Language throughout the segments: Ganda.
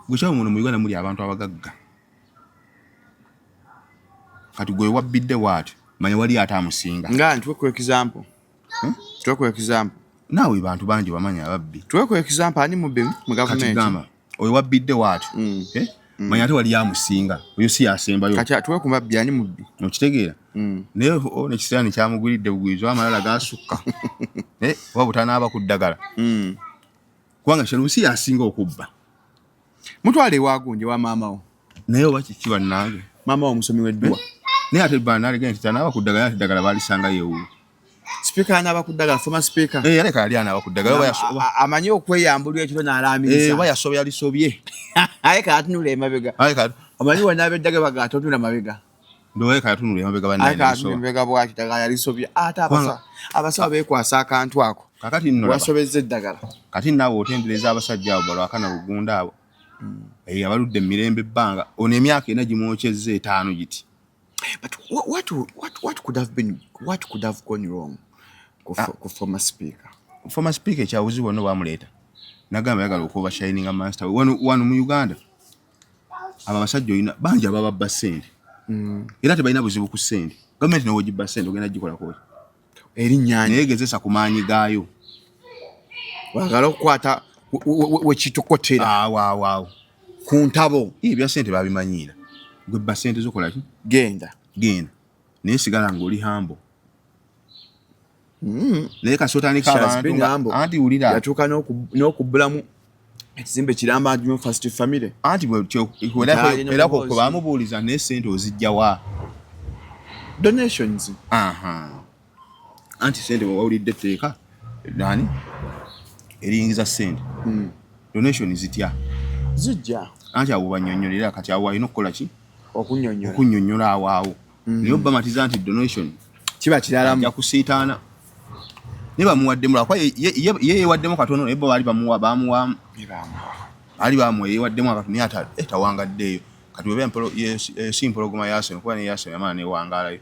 Gwe muno mu Uganda muli abantu abagagga. Kati gwe wabbidde waati manya wali atamusinga. Nga tuwe example. Tuwe example. Naawe bantu bangi bamanya ababbi. Tuwe example ani mubbi mu government. Kati gamba oyo wabbidde waati. Manya ate wali amusinga. Oyo si asembayo. Kati tuwe ku mabbi ani mubbi. Okitegeera? Naye ne kisirani kyamugulidde bugwizo amalala gasukka. Wabutana aba ku ddagala. Kubanga kino si asinga okubba. Mutwale waagunje wa maama wo. Naye oba kiki bannange? Maama wo omusomi w'edduwa. Naye ate bannange nti tanaaba ku ddagala ate ddagala baalisanga yeewu. Speaker anaaba ku ddagala former speaker. Yaleka yali anaaba ku ddagala oba yasoba. Amanyi okweyambulwa ekiro n'alaamiriza. Oba yasobya lisobye. Aye kaatunula emabega. Amanyi wanaaba eddagala bagatonula mabega. Ndowe kaatunula emabega bannange. Aye kaatunula emabega bwaki ddagala yali lisobye. Ate abasawo beekwasa akantu ako. Kakati nno wasobezza eddagala. Kati naawe otendereza abasajja abo balwakana Lugunda abo. Abaludde mirembe ebbanga. Ono emyaka ena gimwokyezza 5 giti. But what could have gone wrong ku former speaker? Former speaker ekyawuzi bonna bamuleeta. Nagamba yagala okuba shining master. Wano mu Uganda. Aba basajja olina bangi ababba ssente. Era tebalina buzibu ku ssente. Gavumenti nawo gibba ssente ogenda gikola koti. Erinnyanja neegezesa ku maanyi gaayo. Wagala okukwata wekitokotera. Waaw. Ku ntabo. Ebya ssente babimanyiira. Gwe bba ssente zokola ki? Genda. Naye sigala ng'oli hambo. Naye kasotani k'abantu anti wulira. Yatuuka n'okubbulamu ekizimbe kiramba Junior First Family. Anti era ko bamubuuliza naye ssente ozijja wa? Donations. Anti ssente wawulidde etteeka nani eriyingiza ssente. Donation zitya? Zijja. Anti abo bannyonnyolera kati abo alina okukola ki? Okunnyonnyola awaawo. Naye obamatiza nti donation kiba kiralamu. Ajja kusiitaana. Ne bamuwadde mulakwa ye yeewaddemu katono naye bo baali bamuwa. Ali bamuwa yeewaddemu akatono ata tawangaddeeyo. Kati weba empolo simpologoma yaso kuba ne yaso yamana ne wangalayo.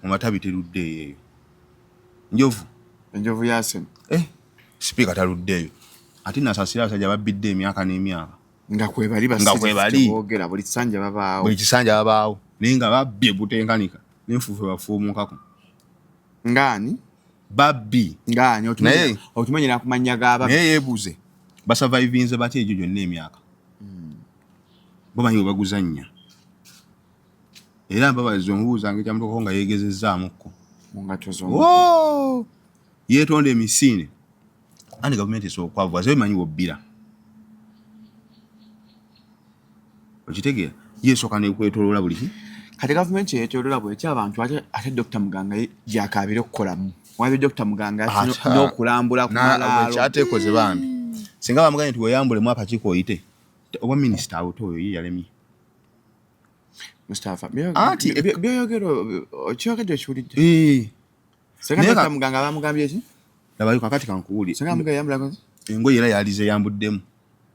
Mu matabi teruddeeyo eyo. Enjovu yaso. Speaker taluddeeyo. Ati nasasira abasajja babbidde emyaka n'emyaka. Nga kwebali basajja boogera buli kisanja babaawo. Naye nga babbye butenkanika n'enfuufu bafuumuukako. Ngaani? Babbi. Ngaani otumanyira ku mannya g'ababbi. Naye yeebuuze basurvivinze batya egyo gyonna emyaka. Bamanyi bwe baguzannya. Era mbabazi omubuuzanga ekyamutokako nga yeegezezzaamuko. Mu ngato z'omu. Yeetonda emisiine. Andi gavumenti esobola okwavuba zebimanyi wobbira. Okitegeera yeesooka nekwetoloola buli ki. Kati gavumenti yeetoloola bw'eki abantu ate Dr. Muganga gyakaabire okukolamu. Wabye Dr. Muganga n'okulambula ku malaalo. Kyateekoze bambi. Singa bamuganye nti weeyambulemu akakiiko oyite. Oba minisita awuto oyo ye yalemi. Mustafa, by'oyogera okyogedde ekiwulidde. Singa Dr. Muganga bamugambye ki? Labayo kakati kankuwuli. Singa Muganga yambula engoye era yalize yambuddemu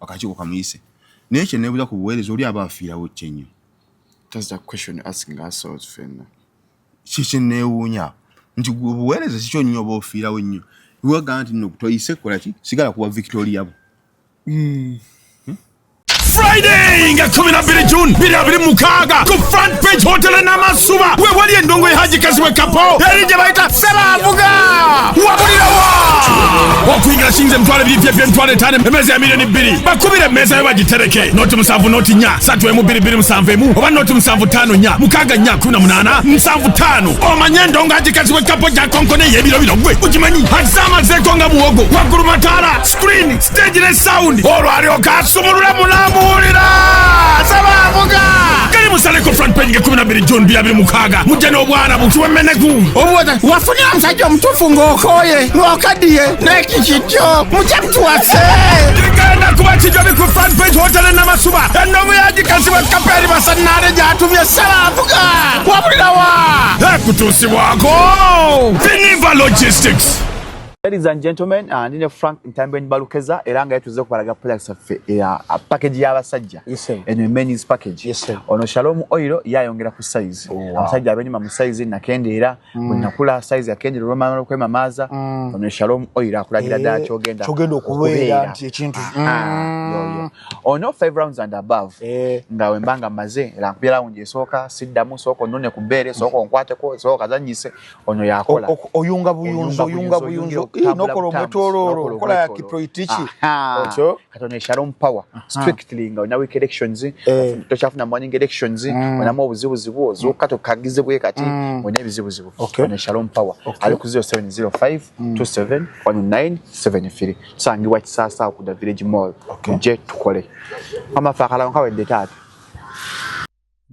akakiiko kamuyise. Naye kye neebuuza ku buweereza oli aba afiirawo kye nnyo. That's the question asking ourselves fenna. Kiki neewuunya nti obuweereza kikyo nnyo oba ofiirawo nnyo. Iwaga nti nno toyise kukola ki sigala kuwa Victoria bo. Friday nga 12 June 2026 ku Front Page Hotel n'amasuba we wali endongo ehajikazi we kapo eri gye bayita Ssebavuga wabulirawa okuyingira shinze mtwale byipye mtwale tane emeza ya milioni 2 bakubire emeza yo bagitereke noti 7 noti nya 3 oba noti 7 nya mukaga nya 18 75 omanye endongo ehajikazi we kapo ja konkone yebiro gwe ukimanyi hazama zeko nga muwogo waguru matara screen stage ne sound olwali okasumulula mulamu Ssebavuga kali musale ku Front Page 12 June 2026 mujja n'obwana bukiwe meneku obuwata wafunira omusajja omutuufu ng'okooye ng'okaddiye n'ekikityo mujja mutuwase kigenda kuba kijobi ku Front Page Hotel n'amasuba endongo yagikazibwa kaperi basanaale gy'atumye Ssebavuga wabulirawa ekutuusibwako Biniva Logistics. Ladies and gentlemen, ndine Frank Ntambwe Balukeza era nga yatuze okubalaga products affe package y'abasajja. Eno men's package. Ono Shalom Oil yayongera ku size. Abasajja abenyuma mu size nakendeera bwe nakula size yakendera olw'amala okwemamaaza. Ono Shalom Oil akulagira ddala kyogenda okubeera nti ekintu. Ono 5 rounds and above. Nga wembanga maze era mpira round esooka siddamu soko none ku bbeere soko nkwateko soko kazanyise ono yakola. Oyunga buyunzo. Nokolo mwetololo kola ya kiproitichi ocho katone Shalom Power strictly nga na week elections tochafuna morning elections wana mo buzibu zokato kagize bwe kati mwenye bizibu ne Shalom Power ali ku 0705 27 1973 sangi wa kisasa ku da Village Mall je tukole amafakala nkawe detatu.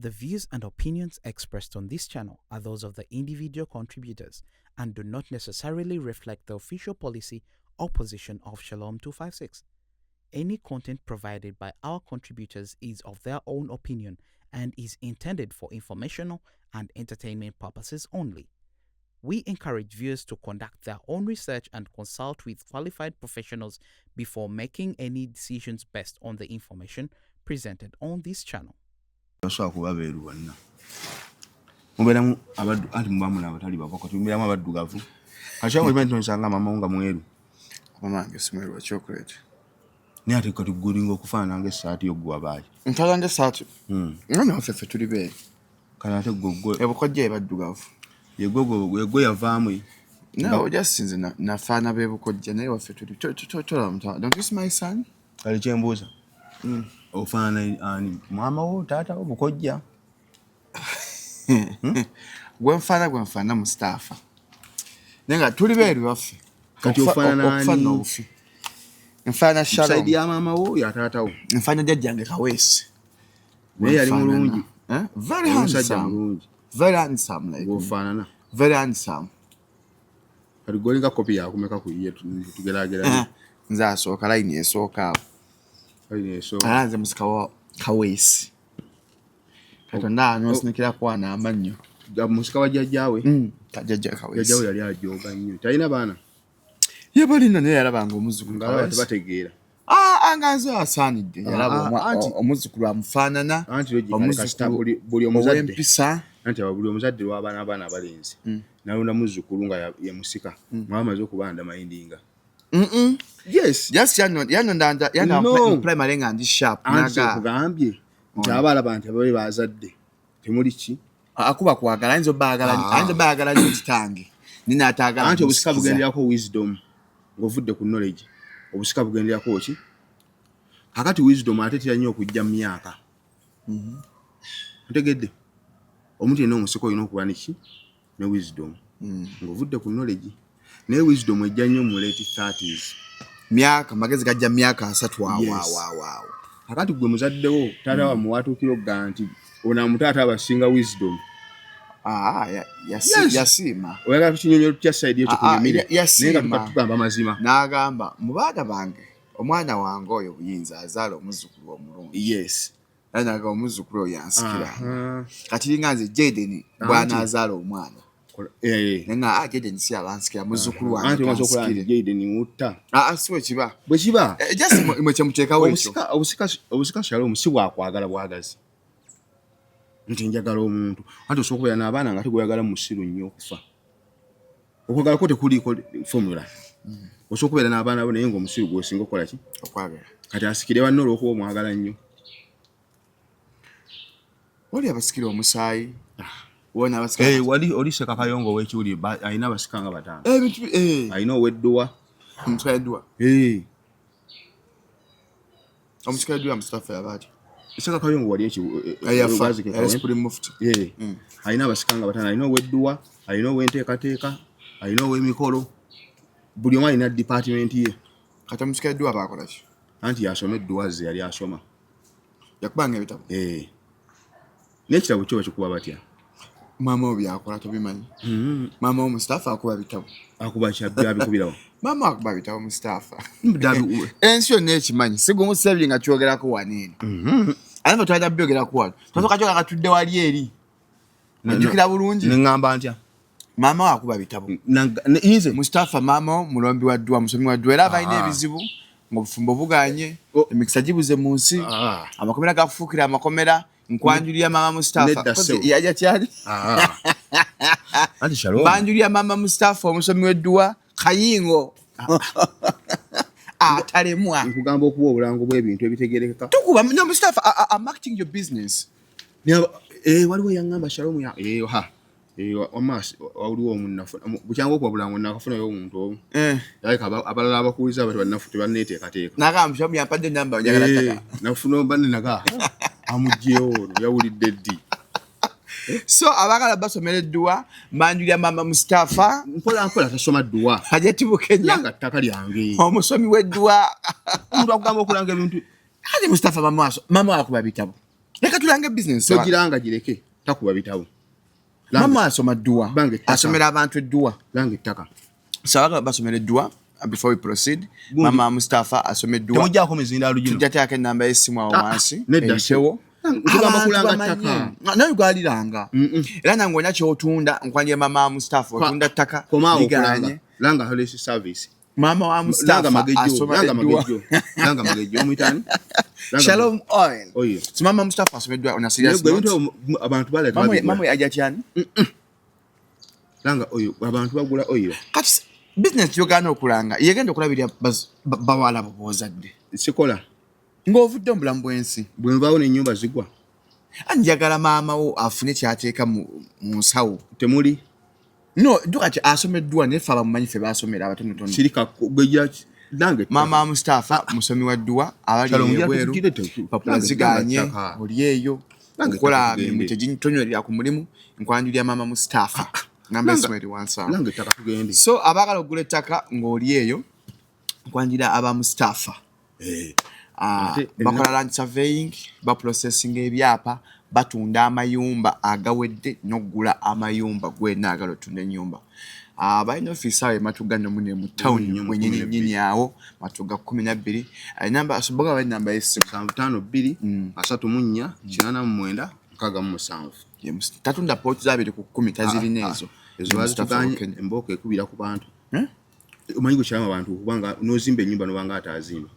The views and opinions expressed on this channel are those of the individual contributors and do not necessarily reflect the official policy or position of Shalom 256. Any content provided by our contributors is of their own opinion and is intended for informational and entertainment purposes only. We encourage viewers to conduct their own research and consult with qualified professionals before making any decisions based on the information presented on this channel. Muberamu abaddu anti mubamuna abatali bako tumiramu abaddugavu kashango ibenti nsanga mama unga mweru mama nge smero wa chocolate ni ati ko tuguringo kufana nge saati yo gwabaye ntala nge saati ngana ofefe tuli be kana ate goggo ebukojje baddugavu yego yavamu no just since na fana be bukojje naye wafe tuli tola mta don't you see my son kali chembuza ofana ani mama wo tata wo bukojja gwenfana Mustafa nenga tuli beru wafe kati ofana nani mfana Shalom saidi ya mama wo ya tata wo mfana jajjange Kawesi naye yali mulungi very handsome like ofana very handsome kali golinga copy ya kumeka ku yetu tugeragera nza asooka line esooka aranze musika wa Kawesi katonda anosinekera kwana amanyo musika wa jajjawe tajajja Kawesi jajjawe yali ajoga nnyo talina baana yebalina ne yalabanga omuzukulu ngala bategeera angazo asanidde yalaba omuzukulu amufaanana omuzukulu buli omuzadde empisa anti buli omuzadde w'abaana abalenzi nalonda muzukulu nga ye musika mwamaze okubanda mayindinga yes yanonda primary nga ndi sharp naga kugambye nti abalaba nti abawe bazadde temuli ki akuba kwagala ayinza baagala nnyo kitange nina ataagala anti obusika bugenderako wisdom ng'ovudde ku knowledge obusika bugenderako ki kakati wisdom ate tira nnyo okujja mu myaka ntegedde omuntu yenna omusika olina okuba neki ne wisdom ng'ovudde ku knowledge naye wisdom ejja nnyo mu late 30s myaka magezi gajja myaka 3 waaw kakati gwe muzaddewo taata wa muwatuukira okugamba nti ona mutaata abasinga wisdom yasima oyagala tukinyonyo kya side yetu kunyumire naye nga tugamba mazima n'agamba mu baana bange omwana wange oyo buyinza azaala omuzukulu omulungi yes naga omuzukulu oyo yansikira kati nga nze Jaden bwana azaala omwana nenga Jaden si abansikira muzukulu wange anti wazo okola Jaden mutta siwe kiba bwe kiba just mwe kyemuteekawo ekyo obusika Shalom si bwakwagala bwagazi nti njagala omuntu anti osobola okubeera n'abaana nga tegweyagala musiru nnyo okufa okwagala ko tekuliko formula osobola okubeera n'abaana bo naye ng'omusiru gw'osinga okukola ki okwagala kati asikire wanne olw'okuba omwagala nnyo wali abasikira omusaayi wona abasikira wali oli Seka Kayongo w'ekiwuli alina abasika nga 5 alina ow'edduwa omusika edduwa omusika edduwa Mustafa yabaati Seka Kayongo wali alina abasika nga 5 alina ow'edduwa alina ow'enteekateeka alina ow'emikolo buli omu alina department ye kati omusika edduwa baakola ki anti yasoma edduwa ze yali asoma yakubanga ebitabo n'ekitabo kyo bakikuba batya mama obi akola tobimanyi mama Mustafa akuba bitabo akuba kyabikubirawo mama akuba bitabo Mustafa ensi yonna ekimanyi sigumuseebye nga kyogerako wanene ate twajja byogerako wano twasooka kyoga katudde wali eri najjukira bulungi neŋŋamba ntya Mama wakuba bitabo. Inze Mustafa mama mulombi wa dua musomi wa dua era abayina ebizibu ngobufumbo buganye emikisa gibuze munsi amakomera gafukira amakomera nkwanjulira mama Mustafa yaja cyari Anti Shalom banjulira mama Mustafa omusomi wa dua kayingo atalemwa nkugamba okuwa obulango bw'ebintu ebitegerekeka tukuba no Mustafa I'm acting your business waliwo yangamba Shalom ya Omas waliwo omunafuna bukyanga okuwa bulango nakafuna yo omuntu omu like abalala abakuliza abantu banafuti banneteekateeka nakambya myampadde namba njagala taka nafuna banne naga amujjeyo yawulidde ddi so abagala basomera dua manjulya mama Mustafa mpola tasoma dua hajatibu Kenya nga ttaka lyange omusomi w'eddua omuntu akugamba okulanga ebintu ate Mustafa mama akuba bitabo leka tulange business togiranga gireke takuba bitabo mama asoma dua asomera abantu eddua langa ettaka abagala basomera dua before we proceed mama Mustafa asome dua temujjako mizindaalo gino tujjatako ennamba y'essimu awo wansi neddasewo nkugamba kulanga ttaka naye gwaliranga era nange olina kyotunda nkwandye mama Mustafa otunda ttaka liganye langa police service mama wa Mustafa asoma dua langa magejo omuyitani Shalom oil so mama Mustafa asome dua on a serious note abantu baleka mama ajja cyane langa oyo abantu bagula oyo kati business yogana okulanga yegenda okulabirya bawala bozadde sikola ng'ovudde omulamu bw'ensi bwe nvaawo n'ennyumba zigwa anjagala maama wo afune kyateeka mu nsawo temuli no dukati asomeddwa naye ffe abamumanyi ffe baasomera abatonotono kirika gwejja nange maama Mustafa musomi wa ddua abali ebweru papula ziganye oli eyo okukola mirimu tegitonywerera ku mulimu nkwanjulya maama Mustafa namba esimu eri wansi awo nange ettaka tugende so abagala okugula ettaka ng'oli eyo nkwanjulya aba Mustafa bakola land surveying baprocessing ebyapa batunda amayumba agawedde n'okugula amayumba gwena agala otunda ennyumba balina ofiisi awo ematuga nomune mu town mwenyinyinyi awo matuga 12 namba asoboga bali namba y'essimu 52 34 89 67 tatunda pooti zabiri ku 10 tazirina ezo bazituganye embooko ekubira ku bantu omanyi gukyama abantu kubanga nozimba ennyumba nobanga atazimba.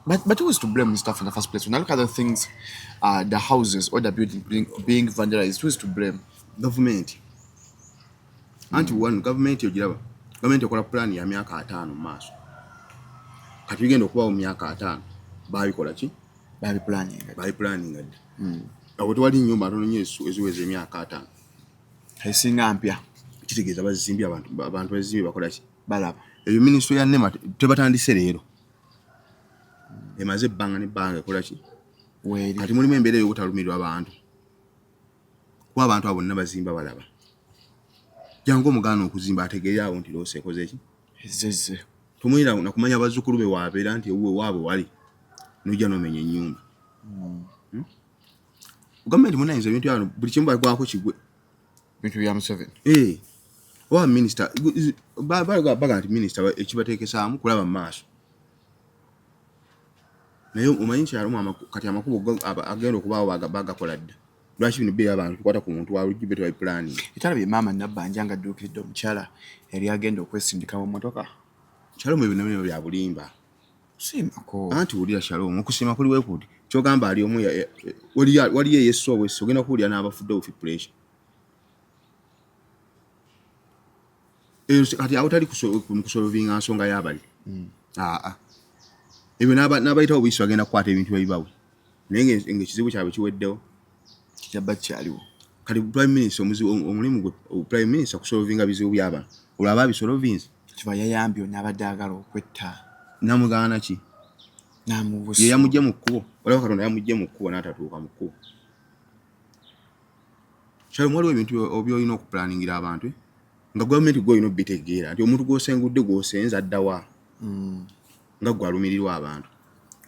But who is to blame stuff in the first place? When I look at the things, the houses or the building being vandalized, who is to blame? Government. Anti one government yogiraba. Government ekola plan ya myaka 5 maaso. Kati bigenda okuba mu myaka 5. Babikola ki? Babi planning. Awo twali nyumba tono nyesu eziweze myaka 5. Esinga mpya. Kitegeeza bazimbye abantu bazimbe bakola ki? Balaba. Eyo ministry ya nema tebatandise leero. Emaze banga ne banga ekola ki? Weri. Kati mulimu embeera y'okutalumirwa abantu. Kuba abantu abo nna bazimba balaba. Jangu omugano okuzimba ategeera awo nti loose ekoze ki? Ezeze. Tumuyira nakumanya bazzukulu be waabeera nti ewuwe waabwe wali. Nojja nomenya ennyumba. Gavumenti munayinza ebintu byano buli kimu bagwako kigwe. Bintu bya Museveni. Wa minister baga nti minister ekibateekesaamu kulaba mu maaso. Naye omanyi kyalo kati amakubo agenda okubaawo bagakola dda. Lwaki bino bye abantu tukwata ku muntu wa lugibe twa planning. Itala bye mama Nabbanja nga dduukiridde omukyala yali agenda okwesindika mu mmotoka. Kyalo mu bino bya bulimba. Simako. Anti wulira kyalo okusima kuli wekuti. Kyogamba ali omu wali yesu obweso ogenda kuwulira n'abafudde ofi pressure. Kati awutali kusolvinga nsonga y'abali. Ebyo n'abayitawo buyisi bagenda kukwata ebintu ebibawe. Naye ng'ekizibu kyabwe kiweddewo. Kijaba kyaliwo. Kati prime minister omulimu gwe prime minister kusolvinga bizibu by'abantu. Olaba bisolovinze. Kiba yayambye n'abadde agala okwetta. Namugaana ki? Namubuusa. Ye yamugye mu kkubo. Olaba Katonda yamugye mu kkubo n'atatuuka mu kkubo. Kyalo waliwo ebintu by'olina okuplaningira abantu. Nga gavumenti gw'olina obbitegeera nti omuntu gw'osengudde gw'osenza addawa. Nga gwalumirirwa abantu.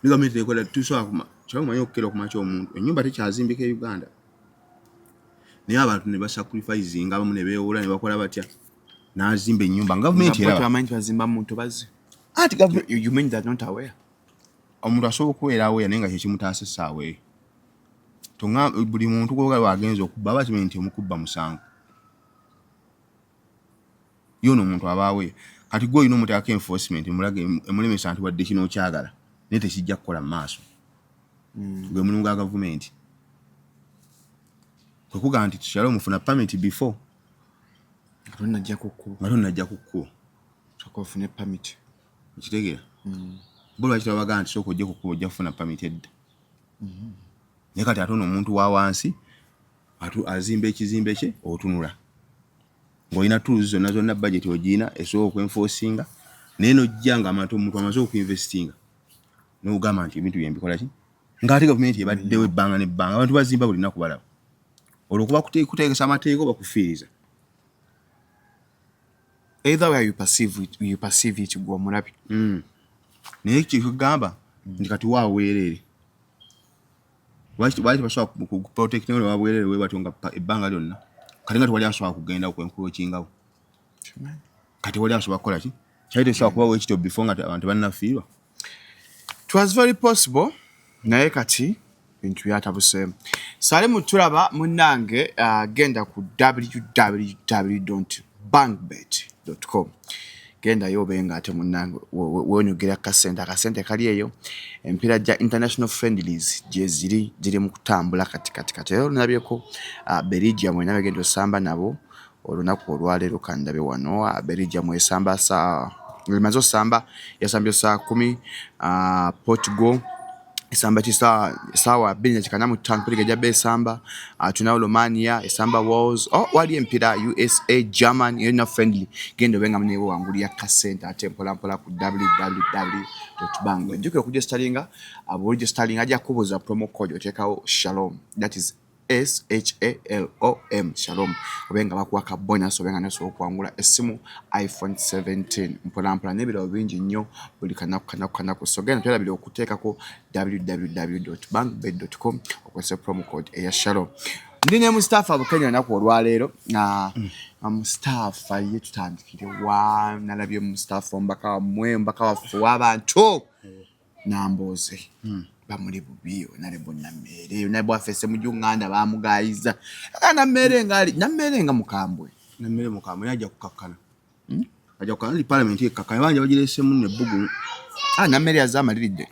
Ne gavumenti ekola tusobola kyalo manyi okukera okumakya omuntu. Ennyumba tekyazimbika e Uganda. Naye abantu ne basacrificinga abamu ne beewola ne bakola batya. N'azimba ennyumba. Gavumenti era amanyi bazimba muntu bazzi. Ati you mean that not aware? Omuntu asobola okubeera aweera naye nga kyekimutaasa essaawa eyo. Buli muntu gwoga wagenza okubba bakimanyi nti omukubba musango. yono omuntu abaawe kati gwe ino mutaka enforcement mulage emulemesa nti wadde kino kyagala nete kijja kukola maaso gwe mulungu wa government kukuga nti Shalom mufuna permit before Matonna ajja kukkuwa tukofune permit kitegera bolo akira baga nti soko ojja kukkuwa ojja kufuna permit edda ne kati atono omuntu wa wansi azimba ekizimbe kye otunula ng'olina tools zonna budget ogina esobola okwenforcinga naye nojjanga omuntu amaze okuinvestinga n'ogamba nti ebintu byembikola ki ng'ate gavumenti ebaddewo ebbanga n'ebbanga abantu bazimba buli nnaku balaba olwokuba kuteekesa amateeka oba kufiiriza either way you perceive it gwa mulabi naye kikugamba nti kati waaweerere lwaki basobola kuprotect ne wabweerere webatonga ebbanga lyonna kati nga tewali asobola kugenda okwenkulokingawo kati wali asobola kukola ki kyali tesobola kubawo ekito before nga abantu bannafiirwa it was very possible naye kati bintu byatabuseemu Salimu tulaba munnange genda ku www.bankbet.com genda yobenga ate munnange wonyogera akasente kali eyo empira ja international friendlies je ziri mu kutambula kati nabyeko Belgium mwe nabagenda osamba nabo olunaku olwaleero kandabe wano Belgium esamba limazo samba yasambyo saa 10 Portugal esamba sawa binya chikana mu tampuli ja besamba tunao Romania esamba Wales wali empira USA German yena friendly gendo benga mnewo wangulia kasenta ate mpola ku www.bank njuko kuje stalinga abolje stalinga aja kuboza promo code otekao Shalom that is SHALOM Shalom obenga bakuwaka bonus obenga naso okwangula esimu iPhone 17 mpola nebiro bingi nnyo buli kana kusogena twala bili okuteeka ko www.bankbet.com okwese promo code eya Shalom ndine Mustafa Bukenya nako olwaleero na Mustafa yetutandikire wa nalabye Mustafa mbaka wafu abantu namboze bamuli bubiyo nale bonna mmere nabwo afese mu junganda bamugayiza kana mmere ngali nammere nga mukambwe nammere mukambwe ajja kukakkana ajja kukana li parliament ekkakkana banje bagirese munne bugu nammere azamaliride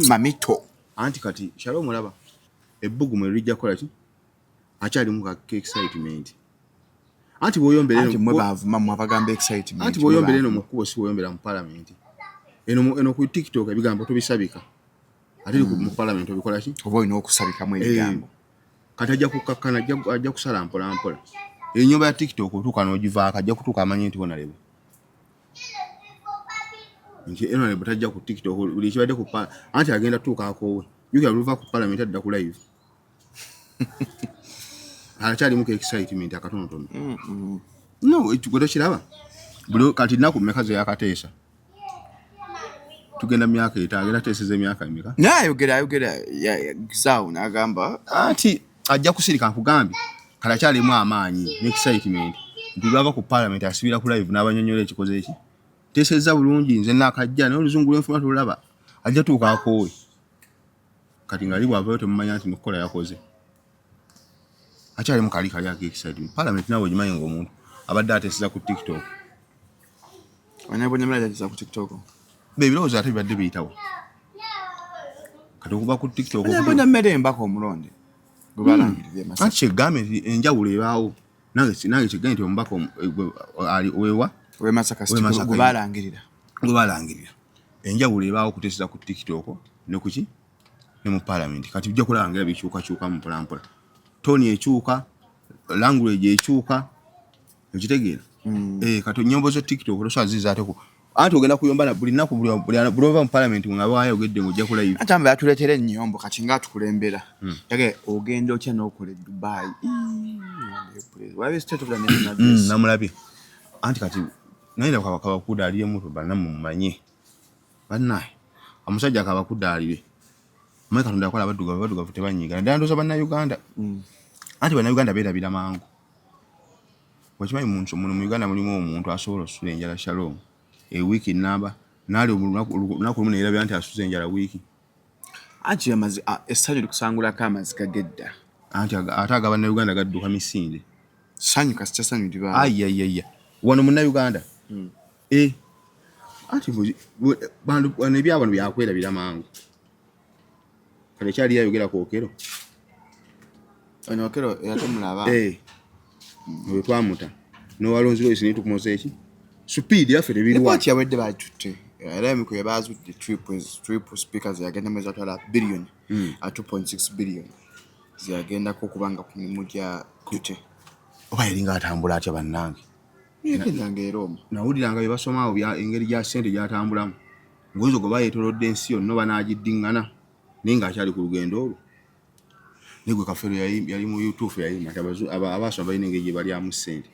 mamito anti kati Shalom mulaba ebbugu mwe lijja kola ki achali mu ka excitement anti boyombere anti mwe bavuma mu abagamba excitement anti boyombere no mukubo si boyombera mu parliament eno ku TikTok ebigambo tobisabika ate mu parliament obikola ki obo ino okusabika mu ebigambo kati ajja kukakkana ajja kusala mpola ennyumba ya TikTok otuuka n'ogivaako ajja kutuuka amanyi nti wona lebo nti eno lebo tajja ku TikTok buli kibadde ku anti agenda tuukaako we yuka luva ku parliament adda ku live akyali mu excitement akatonotono no ekigwero kiraba buli kati naku mekazo yakateesa tugenda myaka etagera teseze myaka emeka yogera sawa nagamba anti ajja kusirika nkugambi kala kyali mu amaanyi ne excitement ndibava ku parliament asibira ku live n'abanyonyola ekikoze eki teseza bulungi nze nakajja n'oluzungu lw'enfuma tulaba ajja tuukaako we kati ngali bwavayo temumanya nti mukola yakoze akyali mu kali ake excitement parliament nawe ogimanyi ng'omuntu abadde ateseza ku TikTok wanabonyamala ateseza ku TikTok bebirowoozo ate bibadde biyitawo kati okuva ku TikTok wanabona mmere embaka omulonde gubalangirire masaka anti kyegambe enjawulo ebaawo nange kyegambe nti omubaka ali wewa we Masaka gubalangirira enjawulo ebaawo okuteseza ku TikTok ne kuki ne mu parliament kati ujja kulangira bikyuka mu mpolampola toni ekyuka language ekyuka ekitegeera kati nyombo zo TikTok losa zizaateko anti ogenda kuyomba na buli naku buli mu parliament nga baayogedde ng'ojja kula live atamba yatuleetera ennyombo kati nga tukulembera yage ogenda otya n'okola Dubai walabe state of the national address namulabye anti kati naenda kwa kabakudaliye mutu banamu mumanye bannaye omusajja kabakudaliye mwe katonda akola abaduga tebanyiga ndandoza banna Uganda anti banna Uganda beerabira mangu wakimanyi muntu mu Uganda mulimu omuntu asobola osula enjala Shalom wiki namba nali olunaku lumu neerabira nti asuza enjala wiki anti amazi essanyu likusangula kamazi kagedda anti ate agaba Uganda gadduka misinde sanyu kasita sanyu diba ayayaya wano munna Uganda anti bandu ebyabo byakwera biramangu kale kyali yayogera ku Okero yatumulaba we twamuta no walonziro isi nitukumoza eki speed yaffe tebirwa yawedde batutte era emikuye bazudde triple speakers yagenda mwezi atwala billion at 2.6 billion ziyagenda ko kubanga ku mirimu gya tutte oba eringa atambula atya bannange yekendange Roma nawuliranga bye basomaawo bya engeri gya ssente gyatambulamu ngozo go bayetolodde ensi yonna banaagiddingana naye ng'akyali ku lugendo olwo nigwe Kafero yali mu YouTube yayima abasoma balina engeri gye balyamu ssente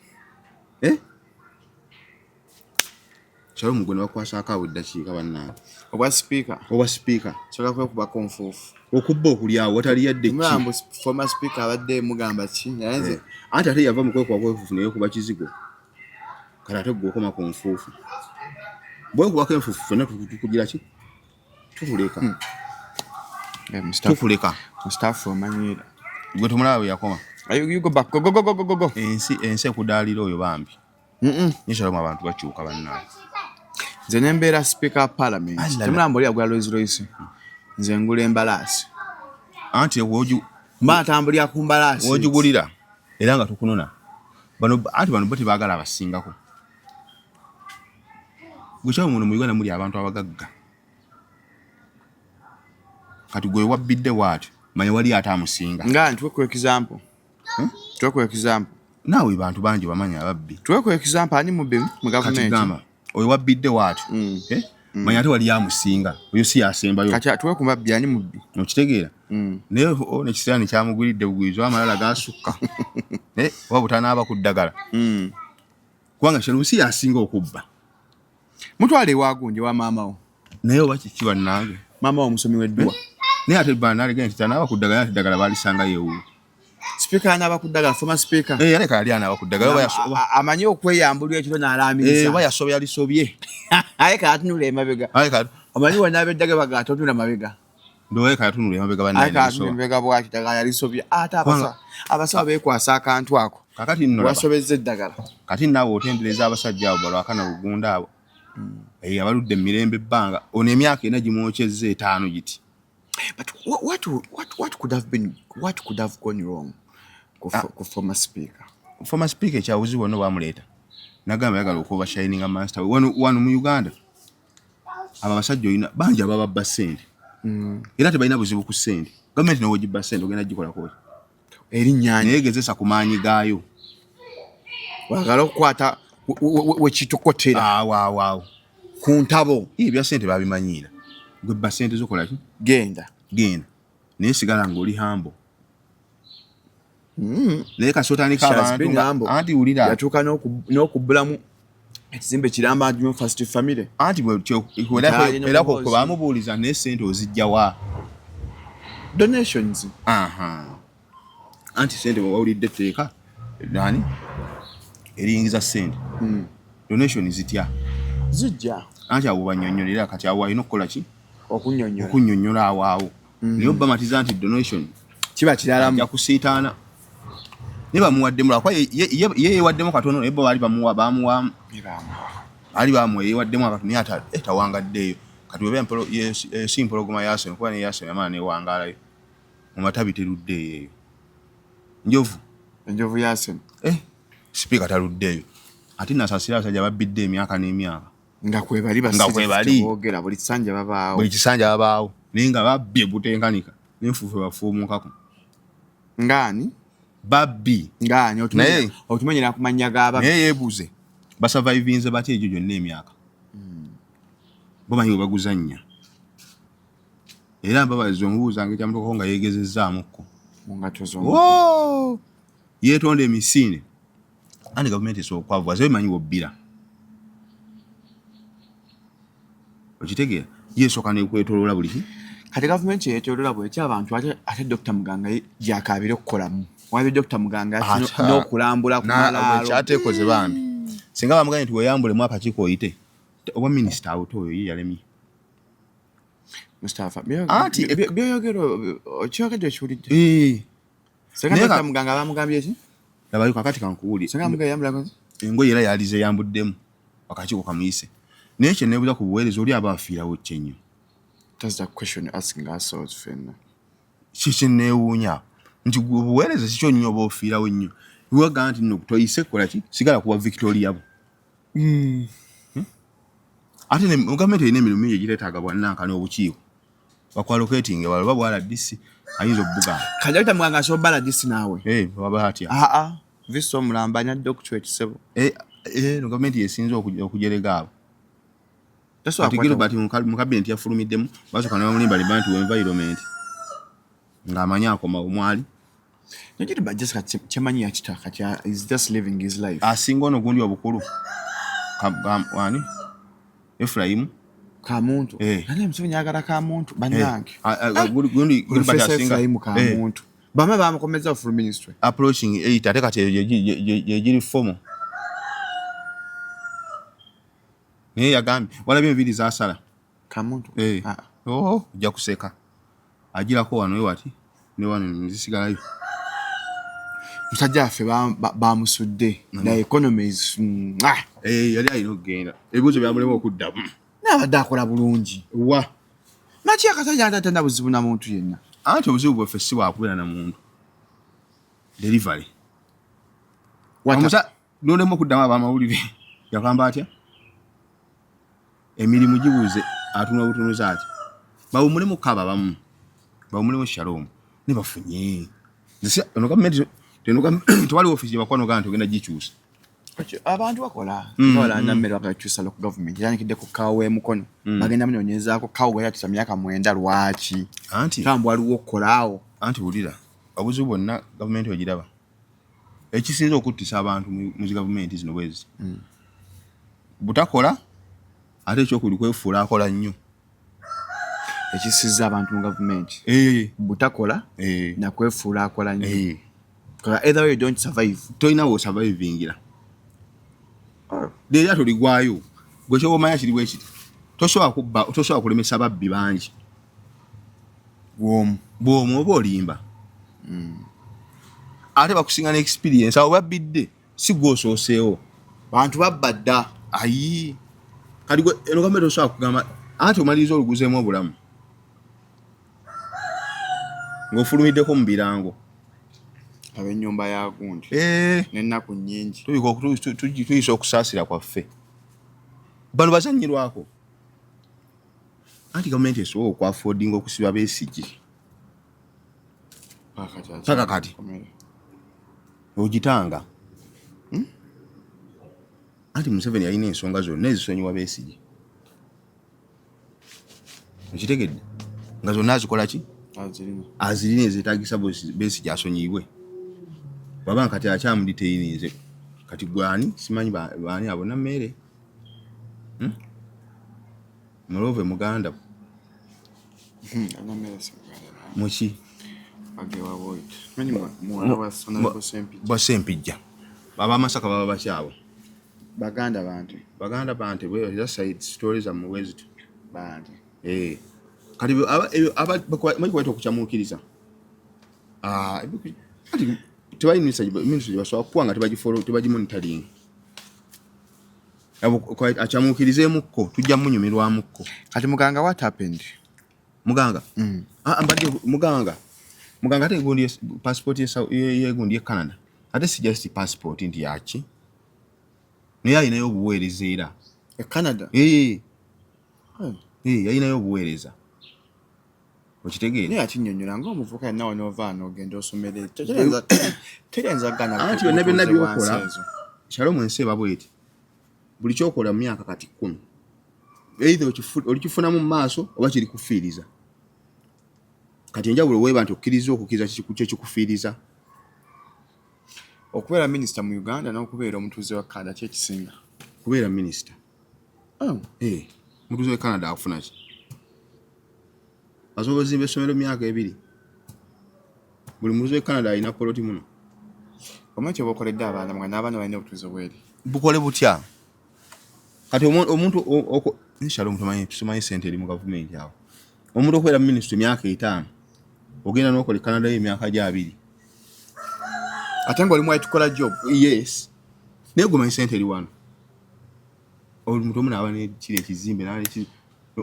kyalo mugwe ne bakwasa akawo eddakiika bannange oba speaker soka kwekuba konfuufu okubba okulyawo watali yadde mulambo former speaker abadde mugamba ki naye anti ate yava mu kwekuba kwefuufu naye kuba kizigo kale ate gwe okoma ku nfuufu bwekubako enfuufu fenna tukugira ki tukuleka Mustafa omanyira gwe tumulaba bwe yakoma you go back go ensi ekudaalira oyo bambi nyesalamu abantu bakyuka bannange nze nembeera speaker of parliament temulambo oli agula Rolls-Royce nze ngula embalaasi anti atambulira ku mbalaasi wogigulira era nga tukunona bano bo tebaagala abasingako gwekyalo muno mu Uganda muli abantu abagagga kati gwe wabbidde waati manya wali ate amusinga nga ntuwekwe example naawe bantu bangi bamanya ababbi tuwekwe example ani mubbi mu government gamba oyo wabbidde waati manya ate wali amusinga oyo si yasembayo kati tuwekwe mubbi ani mubbi okitegeera naye nekisiraani kyamugulidde bugwizo amalala gasukka oba butanaaba ku ddagala kubanga kino si yasinga okubba mutwale ewagunje wa maamawo naye oba kiki bannange maama wa musomi w'edduwa naye ate banalegenda nti tanaaba ku ddagala nti ddagala baalisanga yeewuwo speaker anaaba ku ddagala former speaker yaleka yali anaaba ku ddagala amanyi okweyambulwa ekiro n'alaamiriza oba yasobya yalisobye aye kaatunula emabega omanyi wanaaba eddagala bagata otunula mabega ndowe katunula emabega bannange bwaki ddagala yalisobye ate abasawo beekwasa akantu ako kakati nno wasobezza eddagala kati naawe otendereza abasajja abo balwakana lugunda abo abaludde emirembe ebbanga ono emyaka ena gimwokyezza 5 giti. But what could have gone wrong ku former speaker? Former speaker kyawuzi wano bamuleeta nagamba yagala okuba shining master wano mu Uganda aba basajja oyina bangi ababba ssente era tebalina buzibu ku ssente gavumenti nowo gibba ssente ogenda gikola ko erinnyanya negezesa ku maanyi gaayo wagala okukwata wekitokotera waaw ku ntabo ebya ssente babimanyira gwe bba ssente zokola ki genda naye sigala ng'oli hambo naye kasotandika abantu anti wulira yatuuka n'okubbulamu ekizimbe kiramba Junior First Family anti era ko bamubuuliza naye ssente ozijja wa donations anti ssente wawulidde etteeka nani eriyingiza ssente donation zitya zijja anti abo bannyonnyolera kati awo alina okukola ki okunnyonnyola awo naye obamatiza nti donation kiba kiralamu ja kusiitaana ne bamuwadde mulakwa ye yewaddemu katono naye bo baali bamuwa yewaddemu akatono naye tawangaddeeyo kati weba empolo simpologoma yasen kuba ne yasen yamala newangalayo mu matabi teruddeeyo eyo enjovu yasen sipiika taluddeeyo ate nasasira abasajja babbidde emyaka n'emyaka nga kwebali boogera buli kisanja babaawo naye nga babbye butenkanika n'enfuufu bafuumukako ngaani babbi otumanyira ku mannya g'ababbi naye yeebuuze basavaivinze batya egyo gyonna emyaka bomanyi bwe baguzannya era mbabazi omubuuzanga ekyamutokako nga yeegezezaamukko yeetonda emisinde andi gavumenti esobola okwavuwaza bemanyi wobbira okitegeera yeesooka nekwetoloola buli ki kati gavumenti yeetoloola bwetya abantu ate Dr. Muganga gyakaabire okukolamu wabye Dr. Muganga n'okulambula ku malaalo kyateekoze bambi singa bamuganye nti weeyambulemu akakiiko oyite oba minisita awuta oyo ye yalemye Mustafa byoyogera okyogedde okiwulidde senga Dr. Muganga bamugambye ki labayo kakati kankuwulire senga Muganga yambulako engoye era yalize yambuddemu akakiiko kamuyise naye kye neebuuza ku buweereza oli aba afiirawo nnyo. That's the question you're asking ourselves fenna. Kiki neewuunya nti obuweereza kikyo nnyo oba ofiirawo nnyo wagamba nti nno toyise kukola ki sigala kuwa Victoria bo. Ate ne gavumenti erina emirimu mingi egireetaaga bwannankani obukiiko bakwaloketinge baloba bwala DC ayinza obbuga Kajata mwanga so bala DC naawe. baba atya Visto mulambanya doctorate sebo. No gavumenti yesinze okujerega abo. That's what Atigiro bati mu cabinet yafulumiddemu basooka n'abamulimba libanti environment ng'amanya akoma omwali. Najiri ba Jessica chemanyi yakitaka kya is just living his life. Asinga ono gundi obukulu wani Ephraim Kamuntu. Nane Museveni agala Kamuntu bannange. Gundi bati asinga Ephraim Kamuntu. Bama bamukomeza full ministry. Approaching 8 ate kati yegiri fomo. Naye yagambye walabye enviiri zaasala Kamuntu. Ojja kuseka agirako wano wati ne wano nzisigalayo. Musajja affe bamusudde na economy is yali alina okugenda ebibuuzo byamulema okuddamu n'abadde akola bulungi wa maki akasajja atatenda buzibu na muntu yenna anti obuzibu bwaffe si bwakubeera na muntu delivery nolemu okuddamu abamawulire yakamba atya emirimu gibuuze atuna butunuzi ati bawumulemu kaba bamu bawumulemu Shalom ne bafunye ono gavumenti tewali office gye bakwano gantu ogenda gikyusa abantu bakola bakola nammere bakakyusa local government yanikidde ku kawo emukono bagenda munoonyezaako kawo yatisa myaka 9 lwaki anti tambo waliwo okkolaawo anti wulira obuzibu bwonna gavumenti ogiraba ekisinza okuttisa abantu mu gavumenti zino bwezi butakola ate ekyokuli kwefuula akola nnyo ekisiza abantu mu gavumenti butakola nakwefuula akola nnyo either way you don't survive toyina wo survivingira leero toligwayo gwe kyobomanya kiri bwe kiti tosobola kulemesa babbi bangi bwomu oba olimba ate bakusinga ne experience abo babbidde si gwe osooseewo bantu babba dda ayi kati gwe eno gavumenti osobola kugamba anti omaliriza oluguzeemu obulamu ng'ofulumiddeko mu birango ab'ennyumba ya gundi n'ennaku nnyingi tuyisa okusaasira kwaffe bano bazannyirwako anti gavumenti esobola okwafoodinga okusiba Besigye paka kati ogitanga anti Museveni yalina ensonga zonna ezisonyiwa Besigye okitegedde nga zonna azikola ki azirina ezeetagisa Besigye asonyibwe baba kati akyamuditeyinize kati gwani simanyi baani abona mmere mulove muganda muki Sempijja baba Amasaka baba bakyabo baganda bante bwe side stories am wezito bante kati bakweta okukyamukiriza kati tebayi ministry basobola kukuwanga tebagimonitoring akyamukirizeemukko tujja munyumirwamukko kati muganga what happened muganga muganga ate gundi passport yegundi ye Canada ate si just passport nti yaki naye ayinayo obuweereza era Canada yayinayo obuweereza okitegeera naye akinyonnyola ng'omuvubuka yenna wanovaano ogenda osomere terenza gana anti byonna byonna byokola Shalom ensi eba bweti buli kyokola mu myaka kati 10 either olikifunamu mu maaso oba kiri kufiiriza kati enjawulo weeba nti okkiriza okukkiriza kyekikufiiriza okubeera minisita mu Uganda n'okubeera omutuuze wa Canada kyekisinga kubeera minisita omutuuze wa Canada afuna ki asobola ozimba essomero myaka 2 buli mutuuze wa Canada alina poloti muno omanyi kyeba okoledde abaana nga n'abaana balina obutuuze bweri bukole butya kati omuntu Shalom tumanyi sente eri mu gavumenti awo omuntu okubeera minisita emyaka 5 ogenda n'okola Canada y'emyaka 2 ate ng'oli mwali tukola job yes naye gwe manyi ssente eri wano omuntu omu naaba nekiri ekizimbe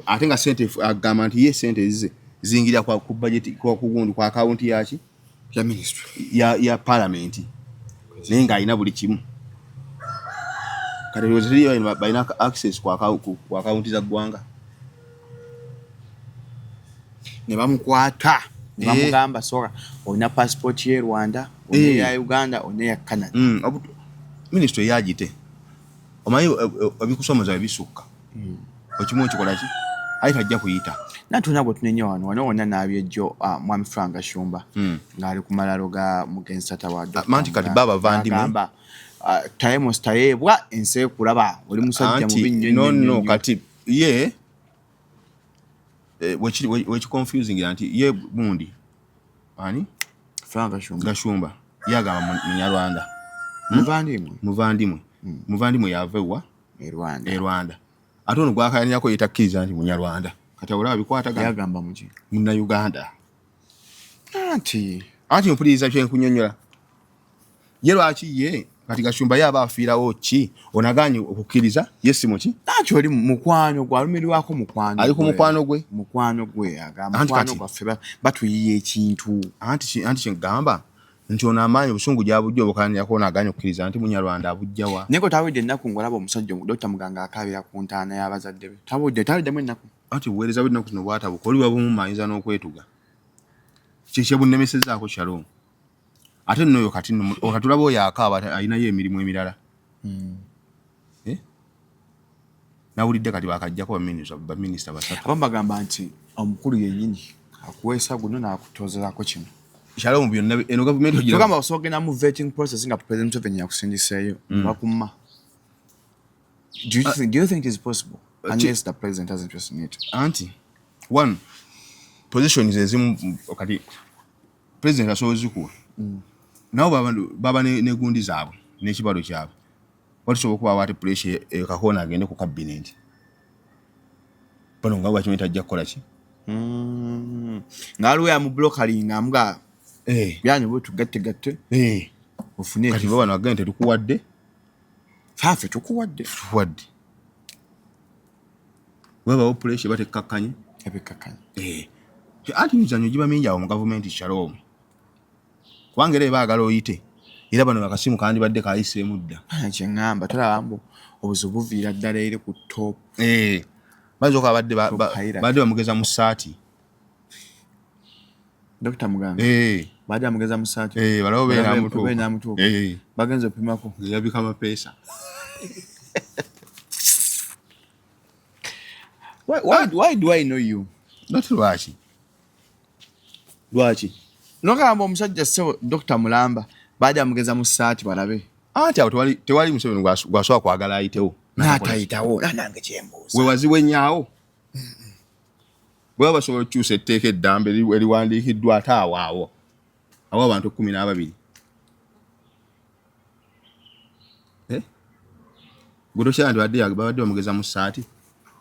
ate nga ssente agamba nti ye ssente ezize zingirira ku budget ku akawunti yaki ya ministry ya parliament naye ng'alina buli kimu kati lwozeri balina access ku akawunti za ggwanga ne bamukwata ne bamugamba soka olina passport ye Rwanda olina ya Uganda olina ya Canada ministry yagite omanyi ebikusomoza ebisukka okimu ekikola ki ayita ajja kuyita natuna bwe tunenya wano wonna n'abyejjo mwami Frank Shumba ng'ali ku malalo ga mugenzi tata wa manti kati baba vandimwe tayemo stayebwa ense kulaba oli musajja mu binnyo no kati ye which confusing anti ye bundi ani Frank Shumba yagamba munyarwanda muvandimwe yavewa e Rwanda ate ono gwakayanyako yetakkiriza nti munyarwanda kati olaba bikwatagana yagamba muki munna Uganda anti mpuliriza kyenkunyonyola ye lwaki ye kati Gashumba yaba afiirawo ki onaganye okukkiriza yesimu ki nakyo oli mukwano gwalumirwako mukwano ali ku mukwano gwe agamba mukwano gwaffe batuyiye ekintu anti kyengamba nti ono amaanyi obusungu gyabujja obukananyako onaganye okukkiriza nti munyarwanda abujjawa naye tawedde ennaku ngolaba omusajja Dr. Muganga akabira ku ntaana y'abazadde be taweddemu ennaku anti buweereza bw'ennaku zino bwatabuka oli wabumu n'okwetuga kye bunnemesezaako kyalo ate nno oyo kati tulaba oyo akaaba alinayo emirimu emirala nawulidde kati bakajjako baminisita basatu abamu bagamba nti omukulu yennyini akuweesa guno n'akutoozezako kino kyalo mu byonna eno gavumenti tugamba osoogenda mu vetting process nga President Museveni yakusindiseeyo bakumma do you think it is possible unless the president has interest in it anti one position ezimu kati president asobola kuwa nabo baba ne gundi zaabwe n'ekibalo kyabwe walisobola okuba wati pressure kakona agende ku cabinet bano nga bwakimeta ajja kukola ki ngaliwo ya mu blockering nga byanyu bwe tugatte ofune kati bano agende tukuwadde fafe tukuwadde webawo pressure batekkakkanye ebikakkanye anti mizanyo giba mingi awo mu gavumenti Shalom kubanga era baagala oyite era bano bakasimu kandi badde kayiseemu dda kyengamba tolabambo obuzibu buviira ddala eri ku top bazooka badde bamugeza mu ssaati Dr. Muganga badde bamugeza mu ssaati balabo beenamutuuka bagenza opimako yabika amapeesa why do I know you not lwaki nokagamba omusajja ssebo Dr. Mulamba badde bamugeza mu ssaati balabe anti awo tewali Museveni gwasobola kwagala ayitewo n'atayitawo nange kyembuuza wewaziwe nnyawo bwe basobola okukyusa etteeka eddambe eriwandiikiddwa ate awo abantu 12 gutokya nti babadde bamugeza mu ssaati